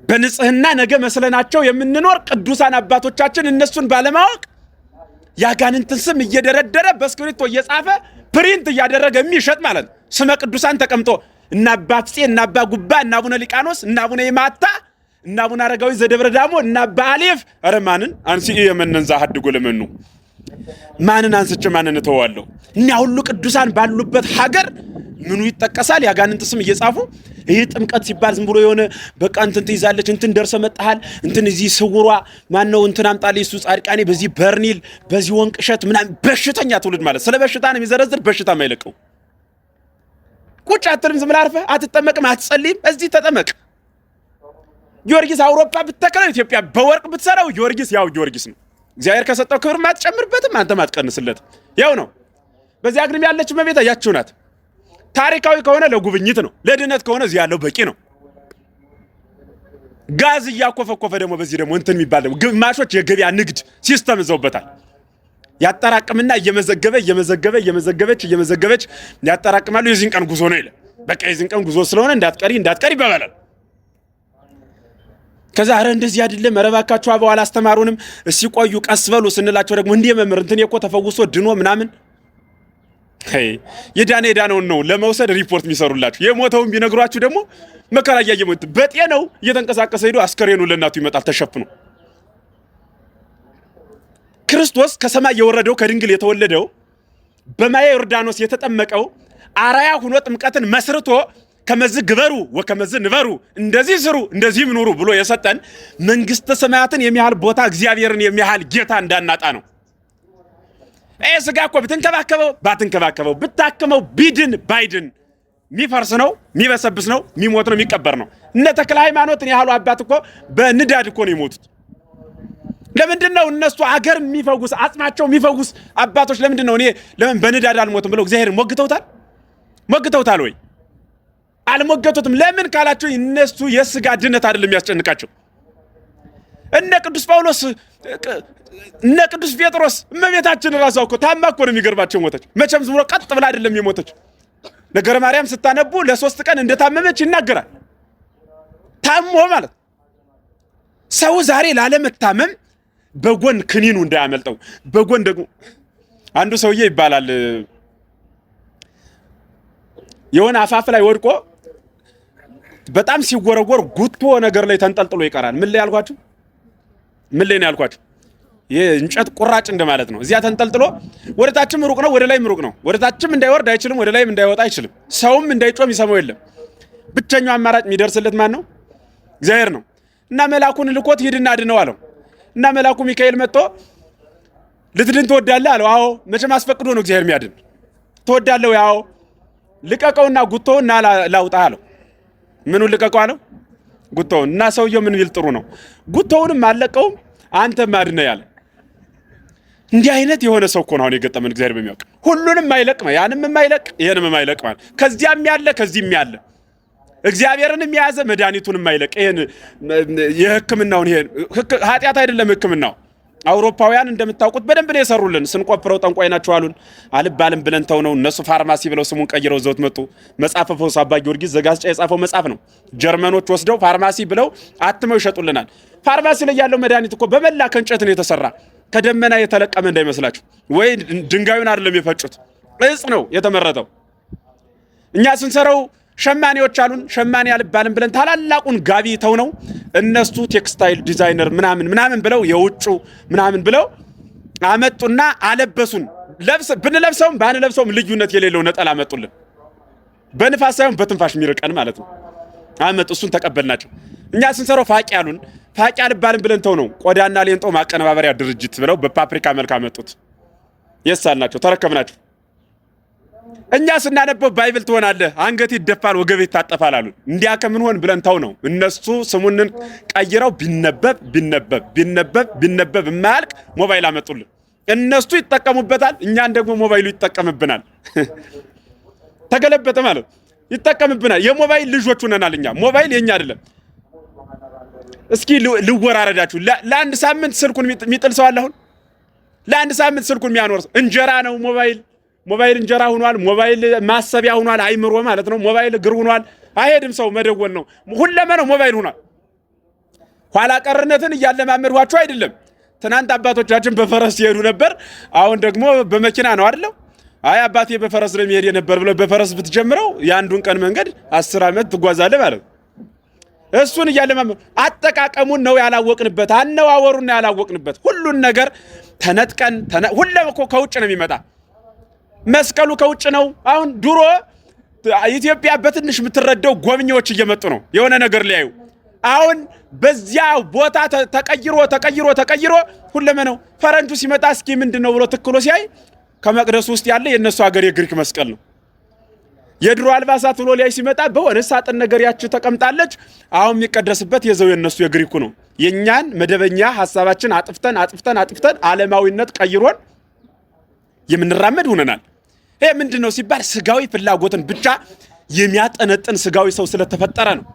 በንጽህና ነገ መስለናቸው የምንኖር ቅዱሳን አባቶቻችን እነሱን ባለማወቅ ያጋንንትን ስም እየደረደረ በስክሪፕቶ እየጻፈ ፕሪንት እያደረገ የሚሸጥ ማለት ነው። ስመ ቅዱሳን ተቀምጦ እና አባ ፍፄ እና አባ ጉባ እና አቡነ ሊቃኖስ እና አቡነ ይማታ እና አቡነ አረጋዊ ዘደብረ ዳሞ እና አባ አሌፍ አረማንን አንሲ የመነንዛ ሀድጎ ለመኑ ማንን አንስቼ ማንን ተዋለው? እና ሁሉ ቅዱሳን ባሉበት ሀገር ምኑ ይጠቀሳል? ያጋንንት ስም እየጻፉ ይሄ ጥምቀት ሲባል ዝም ብሎ የሆነ በቃ እንትን ትይዛለች እንትን ደርሰ መጣሃል እንትን እዚህ ስውሯ ማን ነው እንትን አምጣልኝ እሱ ጻድቃኔ በዚህ በርኒል በዚህ ወንቅሸት ምናምን በሽተኛ ትውልድ ማለት ስለ በሽታ ነው የሚዘረዝር። በሽታ የማይለቀው ቁጭ አትልም። ዝም ብለህ አርፈህ አትጠመቅም፣ አትጸልይም። እዚህ ተጠመቅ። ጊዮርጊስ አውሮፓ ብትተክለው ኢትዮጵያ በወርቅ ብትሰራው ጊዮርጊስ ያው ጊዮርጊስ ነው። እግዚአብሔር ከሰጠው ክብር ማትጨምርበትም አንተ ማትቀንስለት ያው ነው። በዚያ ግርም ያለች መቤታ ያችው ናት። ታሪካዊ ከሆነ ለጉብኝት ነው፣ ለድነት ከሆነ እዚህ ያለው በቂ ነው። ጋዝ እያኮፈኮፈ ደግሞ በዚህ ደግሞ እንትን የሚባል ደግሞ ግማሾች የገበያ ንግድ ሲስተም ይዘውበታል። ያጠራቅምና እየመዘገበች ያጠራቅማሉ። የዚህን ቀን ጉዞ ነው ይላል። በቃ የዚህን ቀን ጉዞ ስለሆነ እንዳትቀሪ ይባባላል። ከዛ አረ እንደዚህ አይደለም መረባካቸው በኋላ አስተማሩንም ሲቆዩ ቀስ በሉ ስንላቸው ደግሞ እንዴ መምህር እንትን እኮ ተፈውሶ ድኖ ምናምን የዳነውን ነው ለመውሰድ ሪፖርት የሚሰሩላችሁ። የሞተውን ቢነግሯችሁ ደግሞ መከራ እየሞት በጤናው እየተንቀሳቀሰ ሄዶ አስከሬኑ ለእናቱ ይመጣል ተሸፍኖ። ክርስቶስ ከሰማይ የወረደው ከድንግል የተወለደው በማየ ዮርዳኖስ የተጠመቀው አራያ ሆኖ ጥምቀትን መስርቶ ከመዝ ግበሩ ወከመዝ ንበሩ እንደዚህ ስሩ እንደዚህ ኑሩ ብሎ የሰጠን መንግስተ ሰማያትን የሚያህል ቦታ እግዚአብሔርን የሚያህል ጌታ እንዳናጣ ነው። ስጋ እኮ ብትንከባከበው ባትንከባከበው ብታክመው ቢድን ባይድን የሚፈርስ ነው፣ የሚበሰብስ ነው፣ የሚሞት ነው፣ የሚቀበር ነው። እነ ተክለ ሃይማኖትን ያህሉ አባት እኮ በንዳድ እኮ ነው የሞቱት። ለምንድን ነው እነሱ አገር የሚፈውስ አጽማቸው የሚፈውስ አባቶች ለምንድን ነው እኔ ለምን በንዳድ አልሞትም ብለው እግዚአብሔር ሞግተውታል ወይ? አልሞገቱትም። ለምን ካላችሁ እነሱ የስጋ ድነት አይደለም የሚያስጨንቃቸው። እነ ቅዱስ ጳውሎስ እነ ቅዱስ ጴጥሮስ እመቤታችን ራሷ እኮ ታማ እኮ ነው የሚገርባቸው ሞተች። መቼም ዝም ብሎ ቀጥ ብላ አይደለም የሞተች። ነገረ ማርያም ስታነቡ ለ3 ቀን እንደታመመች ይናገራል። ታሞ ማለት ሰው ዛሬ ላለመታመም በጎን ክኒኑ እንዳያመልጠው በጎን ደግሞ አንዱ ሰውዬ ይባላል የሆነ አፋፍ ላይ ወድቆ በጣም ሲወረወር ጉቶ ነገር ላይ ተንጠልጥሎ ይቀራል። ምን ላይ ያልኳችሁ? ምን ላይ ነው ያልኳችሁ? የእንጨት ቁራጭ እንደማለት ነው። እዚያ ተንጠልጥሎ ወደታችም ሩቅ ነው፣ ወደ ላይም ሩቅ ነው። ወደታችም እንዳይወርድ አይችልም፣ ወደ ላይም እንዳይወጣ አይችልም። ሰውም እንዳይጮም ይሰማው የለም። ብቸኛው አማራጭ የሚደርስለት ማን ነው? እግዚአብሔር ነው። እና መልአኩን ልኮት ሂድና አድነው አለው። እና መልአኩ ሚካኤል መጥቶ ልትድን ትወዳለህ አለው። አዎ። መቼም አስፈቅዶ ነው እግዚአብሔር የሚያድን። ትወዳለህ? ያው ልቀቀውና ጉቶውና ላውጣ አለው። ምኑን ልቀቀው አለው? ጉቶውን። እና ሰውየው ምን ቢል ጥሩ ነው? ጉቶውንም አለቀውም አንተም አድነህ ያለ። እንዲህ አይነት የሆነ ሰው እኮ ነው አሁን የገጠመን እግዚአብሔር በሚያውቅ ሁሉንም የማይለቅ ያንም የማይለቅ ይሄንም የማይለቅ ማለት ከዚያም ያለ ከዚህም ያለ እግዚአብሔርንም የያዘ መድኃኒቱንም የማይለቅ ይሄን የሕክምናውን ይሄን ኃጢአት አይደለም ሕክምናው። አውሮፓውያን እንደምታውቁት በደንብ ነው የሰሩልን። ስንቆፍረው ጠንቋይ ናቸው አሉን። አልባልም ብለን ተው ነው እነሱ ፋርማሲ ብለው ስሙን ቀይረው ዘውት መጡ። መጽሐፈ ፈውስ አባ ጊዮርጊስ ዘጋስጫ የጻፈው መጽሐፍ ነው። ጀርመኖች ወስደው ፋርማሲ ብለው አትመው ይሸጡልናል። ፋርማሲ ላይ ያለው መድኃኒት እኮ በመላ ከእንጨት ነው የተሰራ። ከደመና የተለቀመ እንዳይመስላችሁ። ወይ ድንጋዩን አይደለም የፈጩት፣ እጽ ነው የተመረጠው። እኛ ስንሰራው ሸማኔዎች አሉን። ሸማኔ አልባልም ብለን ታላላቁን ጋቢ ተው ነው እነሱ ቴክስታይል ዲዛይነር ምናምን ብለው የውጩ ምናምን ብለው አመጡና አለበሱን። ብንለብሰውም ባንለብሰውም ልዩነት የሌለው ነጠላ አመጡልን። በንፋስ ሳይሆን በትንፋሽ የሚርቀን ማለት ነው። አመጡ፣ እሱን ተቀበልናቸው። እኛ ስንሰራው ፋቂ አሉን። ፋቂ አልባልም ብለን ተው ነው ቆዳና ሌንጦ ማቀነባበሪያ ድርጅት ብለው በፓፕሪካ መልክ አመጡት። የሳልናቸው ተረከብናቸው። እኛ ስናነበው ባይብል ትሆናለህ፣ አንገት ይደፋል፣ ወገብ ይታጠፋል አሉን። እንዲያ ከምን ሆን ብለን ተው ነው። እነሱ ስሙንን ቀይረው ቢነበብ የማያልቅ ሞባይል አመጡልን። እነሱ ይጠቀሙበታል፣ እኛን ደግሞ ሞባይሉ ይጠቀምብናል። ተገለበጠ ማለት ይጠቀምብናል። የሞባይል ልጆች ሆነናል እኛ። ሞባይል የኛ አይደለም። እስኪ ልወራረዳችሁ። ለአንድ ሳምንት ስልኩን የሚጥል ሰው አለ? አሁን ለአንድ ሳምንት ስልኩን የሚያኖር ሰው እንጀራ ነው ሞባይል እንጀራ ሆኗል። ሞባይል ማሰቢያ ሆኗል። አይምሮ ማለት ነው። ሞባይል እግር ሆኗል። አይሄድም ሰው መደወል ነው። ሁለመናው ሞባይል ሆኗል። ኋላ ቀርነትን እያለማመድኋቸው አይደለም። ትናንት አባቶቻችን በፈረስ ይሄዱ ነበር። አሁን ደግሞ በመኪና ነው አይደለም? አይ አባቴ በፈረስ ነው የሚሄድ ነበር ብለው በፈረስ ብትጀምረው የአንዱን ቀን መንገድ 10 ዓመት ትጓዛለህ ማለት ነው። እሱን እያለማመድ አጠቃቀሙን ነው ያላወቅንበት፣ አነዋወሩን ነው ያላወቅንበት። ሁሉን ነገር ተነጥቀን ሁሉም እኮ ከውጭ ነው የሚመጣ። መስቀሉ ከውጭ ነው። አሁን ድሮ ኢትዮጵያ በትንሽ የምትረዳው ጎብኚዎች እየመጡ ነው የሆነ ነገር ሊያዩ። አሁን በዚያ ቦታ ተቀይሮ ሁሉም ነው። ፈረንጁ ሲመጣ እስኪ ምንድነው ብሎ ትክሎ ሲያይ ከመቅደሱ ውስጥ ያለ የነሱ ሀገር የግሪክ መስቀል ነው። የድሮ አልባሳት ብሎ ሊያይ ሲመጣ በሆነ ሳጥን ነገር ያቺ ተቀምጣለች። አሁን የሚቀደስበት የዘው የነሱ የግሪኩ ነው። የኛን መደበኛ ሐሳባችን አጥፍተን ዓለማዊነት ቀይሮን የምንራመድ ሆነናል። ይሄ ምንድነው ሲባል ስጋዊ ፍላጎትን ብቻ የሚያጠነጥን ስጋዊ ሰው ስለተፈጠረ ነው።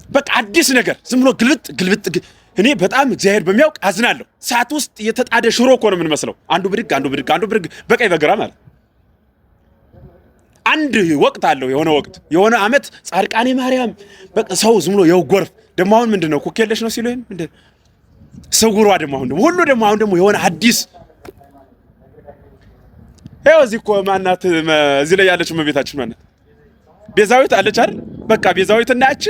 በቃ አዲስ ነገር ዝም ብሎ ግልብጥ እኔ በጣም እግዚአብሔር በሚያውቅ አዝናለሁ። ሰዓት ውስጥ የተጣደ ሽሮ እኮ ነው የምንመስለው። አንዱ ብድግ በቀኝ በግራ ማለት አንድ ወቅት አለው። የሆነ አመት ጻድቃኔ ማርያም በቃ ሰው ዝም ብሎ የጎርፍ ደሞ አሁን ምንድነው ኩኬለሽ ነው ሲሉ ምንድነው ሰውሯ ደሞ አሁን ደግሞ የሆነ አዲስ እዚህ እኮ ማናት እዚህ ላይ ያለችው እመቤታችን ማናት? ቤዛዊት አለች አይደል? በቃ ቤዛዊት እና ያቺ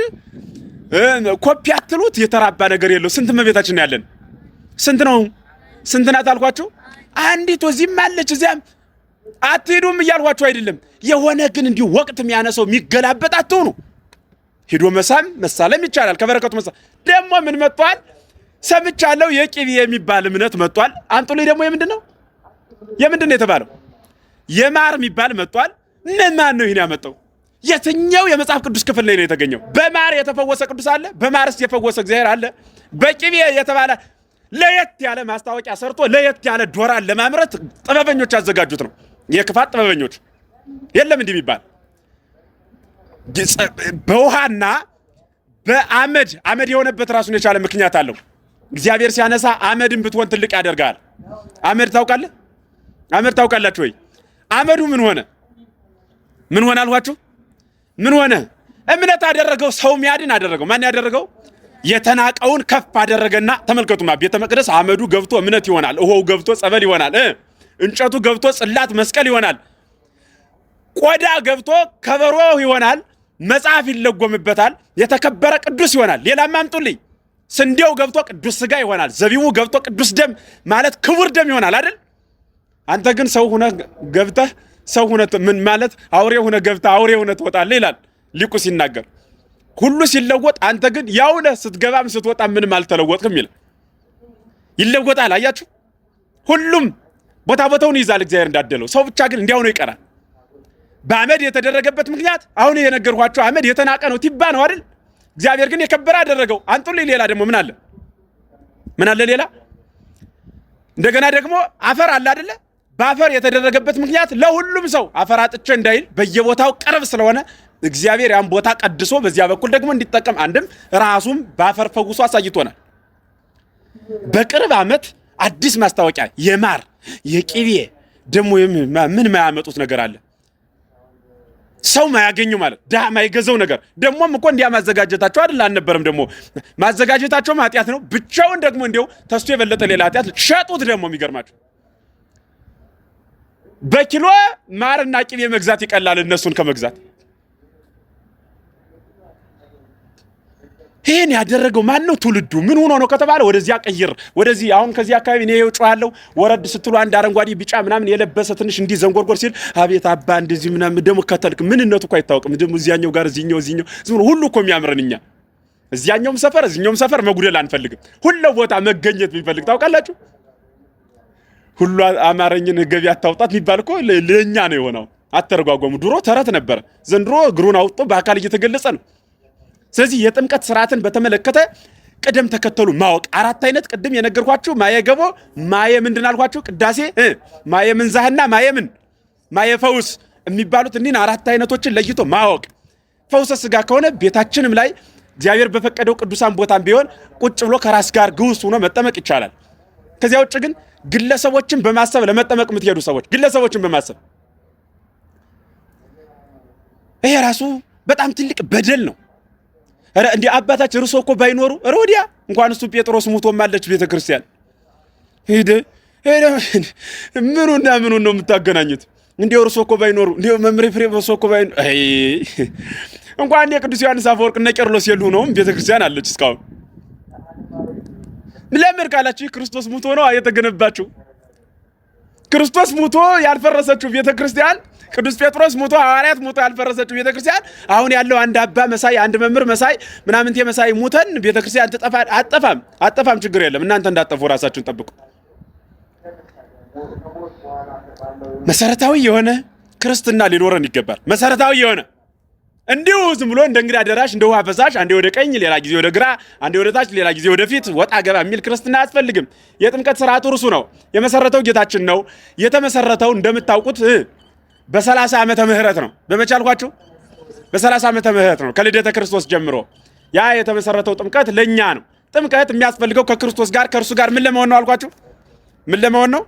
ኮፒ አትሉት የተራባ ነገር የለው። ስንት እመቤታችን ያለን ስንት ናት አልኳችሁ? አንዲት እዚህም አለች እዚያም አትሄዱም እያልኳችሁ አይደለም። የሆነ ግን እንዲሁ ወቅት የሚያነሰው የሚገላበጥ አትሆኑ። ሄዶ መሳለም ይቻላል። ከበረከቱ ደግሞ ምን መጥቷል? ሰምቻለሁ የቅቤ የሚባል እምነት መጥቷል። አንጡልኝ ደግሞ የምንድን ነው የተባለው? የማር የሚባል መጥቷል። ማን ነው ይሄን ያመጣው? የትኛው የመጽሐፍ ቅዱስ ክፍል ላይ ነው የተገኘው? በማር የተፈወሰ ቅዱስ አለ? በማርስ የፈወሰ እግዚአብሔር አለ? በቅቤ የተባለ ለየት ያለ ማስታወቂያ ሰርቶ ለየት ያለ ዶራን ለማምረት ጥበበኞች ያዘጋጁት ነው። የክፋት ጥበበኞች የለም እንዲህ የሚባል በውሃና በአመድ የሆነበት ራሱን የቻለ ምክንያት አለው። እግዚአብሔር ሲያነሳ አመድን ብትሆን ትልቅ ያደርጋል። አመድ ታውቃለህ? አመድ ታውቃላችሁ ወይ? አመዱ ምን ሆነ አልኋችሁ? ምን ሆነ? እምነት አደረገው። ሰው ሚያድን አደረገው። ማን ያደረገው? የተናቀውን ከፍ አደረገና ተመልከቱማ፣ ቤተ መቅደስ አመዱ ገብቶ እምነት ይሆናል። ውሃው ገብቶ ጸበል ይሆናል። እንጨቱ ገብቶ ጽላት መስቀል ይሆናል። ቆዳ ገብቶ ከበሮ ይሆናል። መጽሐፍ ይለጎምበታል። የተከበረ ቅዱስ ይሆናል። ሌላም አምጡልኝ። ስንዴው ገብቶ ቅዱስ ስጋ ይሆናል። ዘቢቡ ገብቶ ቅዱስ ደም ማለት ክቡር ደም ይሆናል አይደል? አንተ ግን ሰው ሆነ ገብተህ ሰው ሆነ ምን ማለት አውሬ ሆነ ገብተህ አውሬ ሆነ ትወጣለህ ይላል ሊቁ ሲናገር። ሁሉ ሲለወጥ አንተ ግን ያው ነህ፣ ስትገባም ስትወጣም ምንም አልተለወጥክም ይላል። ይለወጣል። አያችሁ፣ ሁሉም ቦታውን ይዛል እግዚአብሔር እንዳደለው። ሰው ብቻ ግን እንዲያው ነው ይቀራል። በአመድ የተደረገበት ምክንያት አሁን የነገርኳቸው አመድ የተናቀ ነው፣ ቲባ ነው አይደል? እግዚአብሔር ግን የከበረ አደረገው። አንጡልኝ። ሌላ ደግሞ ምን አለ ሌላ? እንደገና ደግሞ አፈር አለ አይደለ? በአፈር የተደረገበት ምክንያት ለሁሉም ሰው አፈር አጥቼ እንዳይል በየቦታው ቅርብ ስለሆነ እግዚአብሔር ያን ቦታ ቀድሶ በዚያ በኩል ደግሞ እንዲጠቀም አንድም ራሱም በአፈር ፈውሶ አሳይቶናል። በቅርብ ዓመት አዲስ ማስታወቂያ የማር የቅቤ ደግሞ ምን ማያመጡት ነገር አለ? ሰው ማያገኙ ማለት ዳ ማይገዛው ነገር ደሞም እኮ እንዲያ ማዘጋጀታቸው አይደል? አልነበረም ደግሞ ማዘጋጀታቸው ኃጢአት ነው። ብቻውን ደግሞ እንዲያው ተስቶ የበለጠ ሌላ ኃጢአት ሸጡት። ደግሞ የሚገርማቸው በኪሎ ማርና ቅቤ መግዛት ይቀላል እነሱን ከመግዛት። ይሄን ያደረገው ማን ነው? ትውልዱ ምን ሆኖ ነው ከተባለ ወደዚያ ቀይር ወደዚህ አሁን ከዚህ አካባቢ ነው የውጫለው ወረድ ስትሉ አንድ አረንጓዴ ቢጫ ምናምን የለበሰ ትንሽ እንዲህ ዘንጎርጎር ሲል አቤት አባ እንደዚህ ምናምን ደሞ ከተልክ ምንነቱ እኮ አይታወቅም። ደሞ እዚያኛው ጋር እዚህኛው ዝም ሁሉ እኮ የሚያምረንኛ እዚያኛውም ሰፈር መጉደል አንፈልግም። ሁሉ ቦታ መገኘት ቢፈልግ ታውቃላችሁ። ሁሉ አማረኝን ገቢ አታውጣት የሚባል እኮ ለኛ ነው የሆነው። አተረጓጓሙ ድሮ ተረት ነበር። ዘንድሮ እግሩን አውጥቶ በአካል እየተገለጸ ነው። ስለዚህ የጥምቀት ስርዓትን በተመለከተ ቅደም ተከተሉ ማወቅ አራት አይነት ቅድም የነገርኳችሁ ማየገቦ ማየ ምንድን አልኳችሁ? ቅዳሴ ማየ ምንዛህና ማየ ፈውስ የሚባሉት እኒን አራት አይነቶችን ለይቶ ማወቅ። ፈውሰ ስጋ ከሆነ ቤታችንም ላይ እግዚአብሔር በፈቀደው ቅዱሳን ቦታም ቢሆን ቁጭ ብሎ ከራስ ጋር ግውስ ሆኖ መጠመቅ ይቻላል። ከዚያ ውጭ ግን ግለሰቦችን በማሰብ ለመጠመቅ የምትሄዱ ሰዎች ግለሰቦችን በማሰብ ይሄ ራሱ በጣም ትልቅ በደል ነው። አረ እንዴ አባታችን ርሶ እኮ ባይኖሩ ወዲያ እንኳን እሱ ጴጥሮስ ሙቶም አለች ቤተክርስቲያን ሄደ ምኑና ምኑን ነው የምታገናኙት? እንዴ ርሶ እኮ ባይኖሩ እንዴ መምሬ ፍሬ ርሶ እኮ ባይኖሩ እንኳን የቅዱስ ዮሐንስ አፈወርቅ እና ቄርሎስ የሉ ነው ቤተክርስቲያን አለች እስካሁን። ለምን ካላችሁ ክርስቶስ ሙቶ ነው የተገነባችው። ክርስቶስ ሙቶ ያልፈረሰችው ቤተክርስቲያን ቅዱስ ጴጥሮስ ሙቶ ሐዋርያት ሙቶ ያልፈረሰችው ቤተክርስቲያን አሁን ያለው አንድ አባ መሳይ አንድ መምህር መሳይ ምናምንቴ መሳይ ሙተን ቤተክርስቲያን አጠፋም ችግር የለም። እናንተ እንዳጠፉ ራሳችሁን ጠብቁ። መሰረታዊ የሆነ ክርስትና ሊኖረን ይገባል። መሰረታዊ የሆነ እንዲሁ ዝም ብሎ እንደ እንግዳ ደራሽ እንደ ውሃ ፈሳሽ አንዴ ወደ ቀኝ ሌላ ጊዜ ወደ ግራ አንዴ ወደ ታች ሌላ ጊዜ ወደ ፊት ወጣ ገባ የሚል ክርስትና አያስፈልግም። የጥምቀት ስርዓቱ እርሱ ነው። የመሰረተው ጌታችን ነው። የተመሰረተው እንደምታውቁት በ30 ዓመተ ምህረት ነው። በመቻልኳችሁ በ30 ዓመተ ምህረት ነው ከልደተ ክርስቶስ ጀምሮ ያ የተመሰረተው ጥምቀት ለኛ ነው። ጥምቀት የሚያስፈልገው ከክርስቶስ ጋር ከእርሱ ጋር ምን ለመሆን ነው አልኳችሁ? ምን ለመሆን ነው?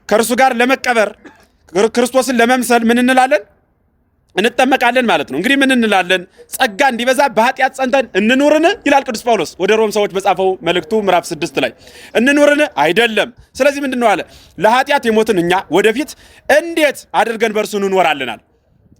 ከእርሱ ጋር ለመቀበር ክርስቶስን ለመምሰል ምን እንላለን? እንጠመቃለን ማለት ነው። እንግዲህ ምን እንላለን? ጸጋ እንዲበዛ በኃጢአት ጸንተን እንኑርን ይላል ቅዱስ ጳውሎስ ወደ ሮም ሰዎች በጻፈው መልእክቱ ምዕራፍ 6 ላይ እንኑርን አይደለም። ስለዚህ ምንድነው አለ? ለኃጢአት የሞትን እኛ ወደፊት እንዴት አድርገን በእርሱ እንኖራለናል?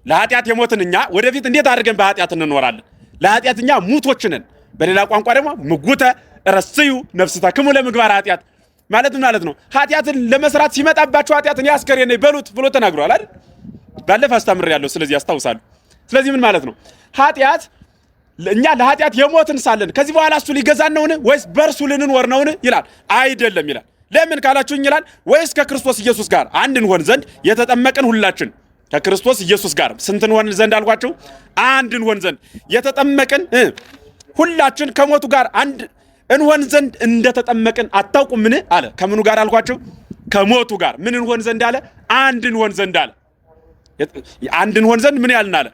ለኃጢአት የሞትን እኛ ወደፊት እንዴት አድርገን በኃጢአት እንኖራለን? ለኃጢአት እኛ ሙቶች ነን። በሌላ ቋንቋ ደግሞ ምጉተ ረስዩ ነፍስታክሙ ለምግባር ኃጢአት ማለት ነው። ኃጢአትን ለመስራት ሲመጣባችሁ ኃጢአትን ያስከሬነ በሉት ብሎ ተናግሯል አይደል? ባለፈ አስተምር ያለው ስለዚህ ያስታውሳሉ። ስለዚህ ምን ማለት ነው? ኃጢአት እኛ ለኃጢአት የሞትን ሳለን ከዚህ በኋላ እሱ ሊገዛን ነውን ወይስ በእርሱ ልንኖር ነውን ይላል። አይደለም ይላል። ለምን ካላችሁኝ ይላል ወይስ ከክርስቶስ ኢየሱስ ጋር አንድ እንሆን ዘንድ የተጠመቅን ሁላችን ከክርስቶስ ኢየሱስ ጋር ስንት እንሆን ዘንድ አልኳችሁ? አንድ እንሆን ዘንድ የተጠመቅን ሁላችን ከሞቱ ጋር አንድ እንሆን ዘንድ እንደተጠመቅን አታውቁምን አለ። ከምኑ ጋር አልኳችሁ? ከሞቱ ጋር ምን እንሆን ዘንድ አለ? አንድ እንሆን ዘንድ አለ። አንድ እንሆን ዘንድ ምን ያልን አለ?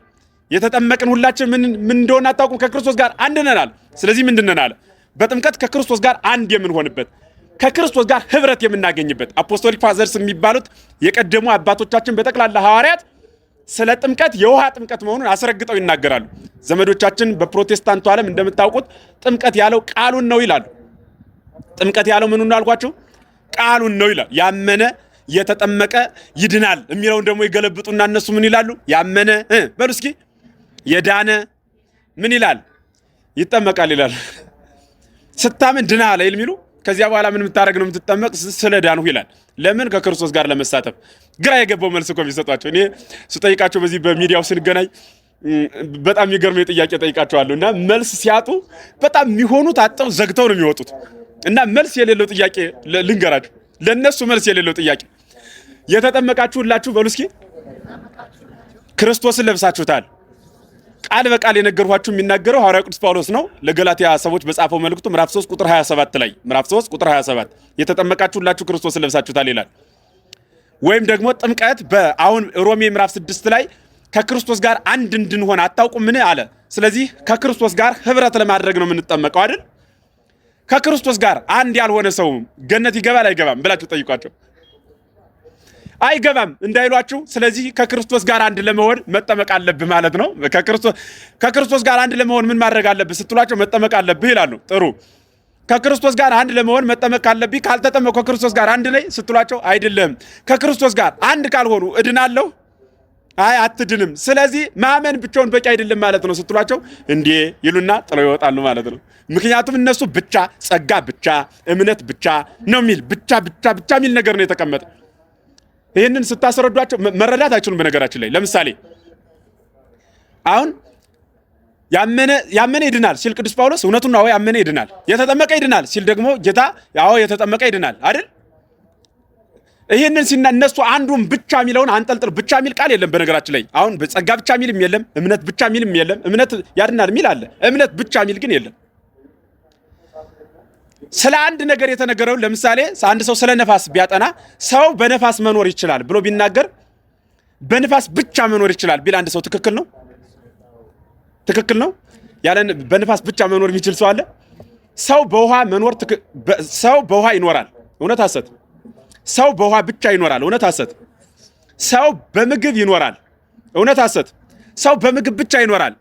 የተጠመቅን ሁላችን ምን እንደሆነ አታውቁም? ከክርስቶስ ጋር አንድ ነን አለ። ስለዚህ ምንድን ነን አለ? በጥምቀት ከክርስቶስ ጋር አንድ የምንሆንበት ከክርስቶስ ጋር ህብረት የምናገኝበት አፖስቶሊክ ፋዘርስ የሚባሉት የቀደሙ አባቶቻችን በጠቅላላ ሐዋርያት ስለ ጥምቀት የውሃ ጥምቀት መሆኑን አስረግጠው ይናገራሉ። ዘመዶቻችን በፕሮቴስታንቱ ዓለም እንደምታውቁት ጥምቀት ያለው ቃሉን ነው ይላሉ። ጥምቀት ያለው ምኑን ነው አልኳችሁ? ቃሉን ነው ይላል። ያመነ የተጠመቀ ይድናል የሚለውን ደግሞ ይገለብጡና እነሱ ምን ይላሉ? ያመነ በሉ እስኪ የዳነ ምን ይላል? ይጠመቃል ይላል። ስታምን ድናል አይል የሚሉ ከዚያ በኋላ ምን የምታደርግ ነው? የምትጠመቅ ስለዳንሁ ይላል። ለምን? ከክርስቶስ ጋር ለመሳተፍ። ግራ የገባው መልስ እኮ ቢሰጧቸው እኔ ስጠይቃቸው በዚህ በሚዲያው ስንገናኝ በጣም የሚገርም ጥያቄ ጠይቃቸዋለሁ እና መልስ ሲያጡ በጣም የሚሆኑት አጠው ዘግተው ነው የሚወጡት። እና መልስ የሌለው ጥያቄ ልንገራችሁ፣ ለነሱ መልስ የሌለው ጥያቄ የተጠመቃችሁ ሁላችሁ በሉ እስኪ ክርስቶስን ለብሳችሁታል። ቃል በቃል የነገርኋችሁ የሚናገረው ሐዋርያው ቅዱስ ጳውሎስ ነው ለገላትያ ሰዎች በጻፈው መልእክቱ ምዕራፍ 3 ቁጥር 27 ላይ ምዕራፍ 3 ቁጥር 27 የተጠመቃችሁ ሁላችሁ ክርስቶስን ለብሳችሁታል ይላል። ወይም ደግሞ ጥምቀት በአሁን ሮሜ ምዕራፍ 6 ላይ ከክርስቶስ ጋር አንድ እንድንሆን አታውቁምን አለ። ስለዚህ ከክርስቶስ ጋር ህብረት ለማድረግ ነው የምንጠመቀው አይደል? ከክርስቶስ ጋር አንድ ያልሆነ ሰው ገነት ይገባል አይገባም ብላችሁ ጠይቋቸው። አይገባም እንዳይሏችሁ። ስለዚህ ከክርስቶስ ጋር አንድ ለመሆን መጠመቅ አለብህ ማለት ነው። ከክርስቶስ ጋር አንድ ለመሆን ምን ማድረግ አለብህ ስትሏቸው መጠመቅ አለብህ ይላሉ። ጥሩ። ከክርስቶስ ጋር አንድ ለመሆን መጠመቅ አለብህ። ካልተጠመቁ ከክርስቶስ ጋር አንድ ነኝ ስትሏቸው አይደለም ከክርስቶስ ጋር አንድ ካልሆኑ እድናለሁ፣ አይ አትድንም፣ ስለዚህ ማመን ብቻውን በቂ አይደለም ማለት ነው ስትሏቸው እንዴ ይሉና ጥለው ይወጣሉ ማለት ነው። ምክንያቱም እነሱ ብቻ ጸጋ ብቻ እምነት ብቻ ነው የሚል ብቻ የሚል ነገር ነው የተቀመጠ። ይህንን ስታስረዷቸው መረዳት አይችሉም። በነገራችን ላይ ለምሳሌ አሁን ያመነ ይድናል ሲል ቅዱስ ጳውሎስ እውነቱን ነው። ያመነ ይድናል። የተጠመቀ ይድናል ሲል ደግሞ ጌታ የተጠመቀ ይድናል አይደል? ይህንን እነሱ አንዱን ብቻ የሚለውን አንጠልጥል ብቻ የሚል ቃል የለም። በነገራችን ላይ አሁን ጸጋ ብቻ የሚልም የለም፣ እምነት ብቻ የሚልም የለም። እምነት ያድናል የሚል አለ፣ እምነት ብቻ የሚል ግን የለም። ስለ አንድ ነገር የተነገረው ለምሳሌ አንድ ሰው ስለ ነፋስ ቢያጠና ሰው በነፋስ መኖር ይችላል ብሎ ቢናገር በነፋስ ብቻ መኖር ይችላል ቢል አንድ ሰው ትክክል ነው? ትክክል ነው? ያለን በነፋስ ብቻ መኖር የሚችል ሰው አለ? ሰው በውሃ ይኖራል፣ እውነት ሐሰት? ሰው በውሃ ብቻ ይኖራል፣ እውነት ሐሰት? ሰው በምግብ ይኖራል፣ እውነት ሐሰት? ሰው በምግብ ብቻ ይኖራል።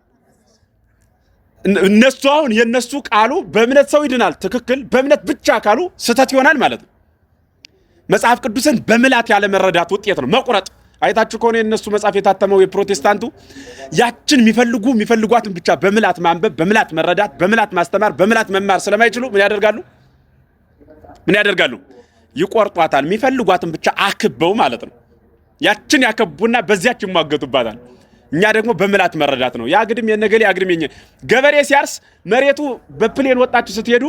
እነሱ አሁን የነሱ ቃሉ በእምነት ሰው ይድናል፣ ትክክል። በእምነት ብቻ ካሉ ስህተት ይሆናል ማለት ነው። መጽሐፍ ቅዱስን በምላት ያለ መረዳት ውጤት ነው መቁረጥ። አይታችሁ ከሆነ የነሱ መጽሐፍ የታተመው የፕሮቴስታንቱ ያችን የሚፈልጓትን ብቻ በምላት ማንበብ፣ በምላት መረዳት፣ በምላት ማስተማር፣ በምላት መማር ስለማይችሉ ምን ያደርጋሉ? ይቆርጧታል። የሚፈልጓትን ብቻ አክበው ማለት ነው። ያችን ያከቡና በዚያች ይሟገቱባታል። እኛ ደግሞ በምላት መረዳት ነው። ያ ግድም የነገሌ አግድም የኛ ገበሬ ሲያርስ መሬቱ በፕሌን ወጣችሁ ስትሄዱ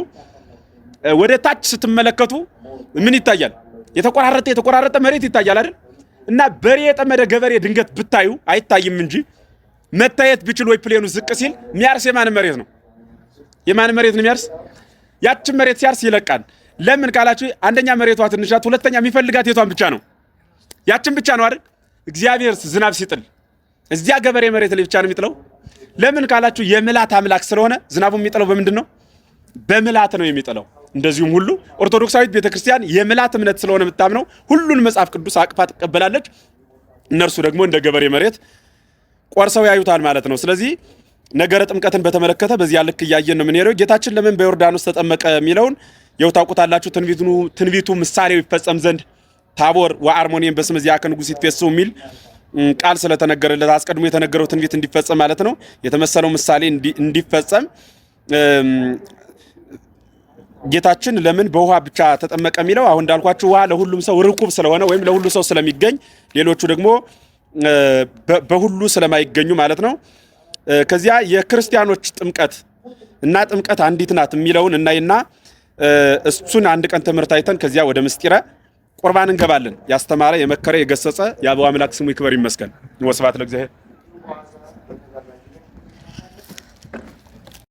ወደ ታች ስትመለከቱ ምን ይታያል? የተቆራረጠ መሬት ይታያል አይደል? እና በሬ የጠመደ ገበሬ ድንገት ብታዩ አይታይም እንጂ መታየት ቢችል ወይ ፕሌኑ ዝቅ ሲል የሚያርስ የማን መሬት ነው? የማን መሬት ነው የሚያርስ? ያችን መሬት ሲያርስ ይለቃል። ለምን ካላችሁ አንደኛ መሬቷ ትንሽ ናት፣ ሁለተኛ የሚፈልጋት የቷን ብቻ ነው? ያችን ብቻ ነው አይደል? እግዚአብሔር ዝናብ ሲጥል እዚያ ገበሬ መሬት ላይ ብቻ ነው የሚጥለው። ለምን ካላችሁ የምላት አምላክ ስለሆነ ዝናቡ የሚጥለው በምንድን ነው? በምላት ነው የሚጥለው። እንደዚሁም ሁሉ ኦርቶዶክሳዊት ቤተክርስቲያን የምላት እምነት ስለሆነ የምታምነው ሁሉን መጽሐፍ ቅዱስ አቅፋ ትቀበላለች። እነርሱ ደግሞ እንደ ገበሬ መሬት ቆርሰው ያዩታል ማለት ነው። ስለዚህ ነገረ ጥምቀትን በተመለከተ በዚያ ልክ እያየን ነው የምንሄደው። ጌታችን ለምን በዮርዳኖስ ተጠመቀ የሚለውን ያው ታውቁታላችሁ። ትንቢቱ ምሳሌው ይፈጸም ዘንድ ታቦር ወአርሞኒየም በስመ ዚአከ ንጉሥ ይትፌሰው የሚል ቃል ስለተነገረለት አስቀድሞ የተነገረው ትንቢት እንዲፈጸም ማለት ነው። የተመሰለው ምሳሌ እንዲፈጸም ጌታችን ለምን በውሃ ብቻ ተጠመቀ የሚለው አሁን እንዳልኳችሁ ውሃ ለሁሉም ሰው ርኩብ ስለሆነ ወይም ለሁሉ ሰው ስለሚገኝ ሌሎቹ ደግሞ በሁሉ ስለማይገኙ ማለት ነው። ከዚያ የክርስቲያኖች ጥምቀት እና ጥምቀት አንዲት ናት የሚለውን እናይና እሱን አንድ ቀን ትምህርት አይተን ከዚያ ወደ ምስጢረ ቁርባን እንገባለን። ያስተማረ የመከረ የገሰጸ የአበው አምላክ ስሙ ይክበር ይመስገን። ወስብሐት ለእግዚአብሔር።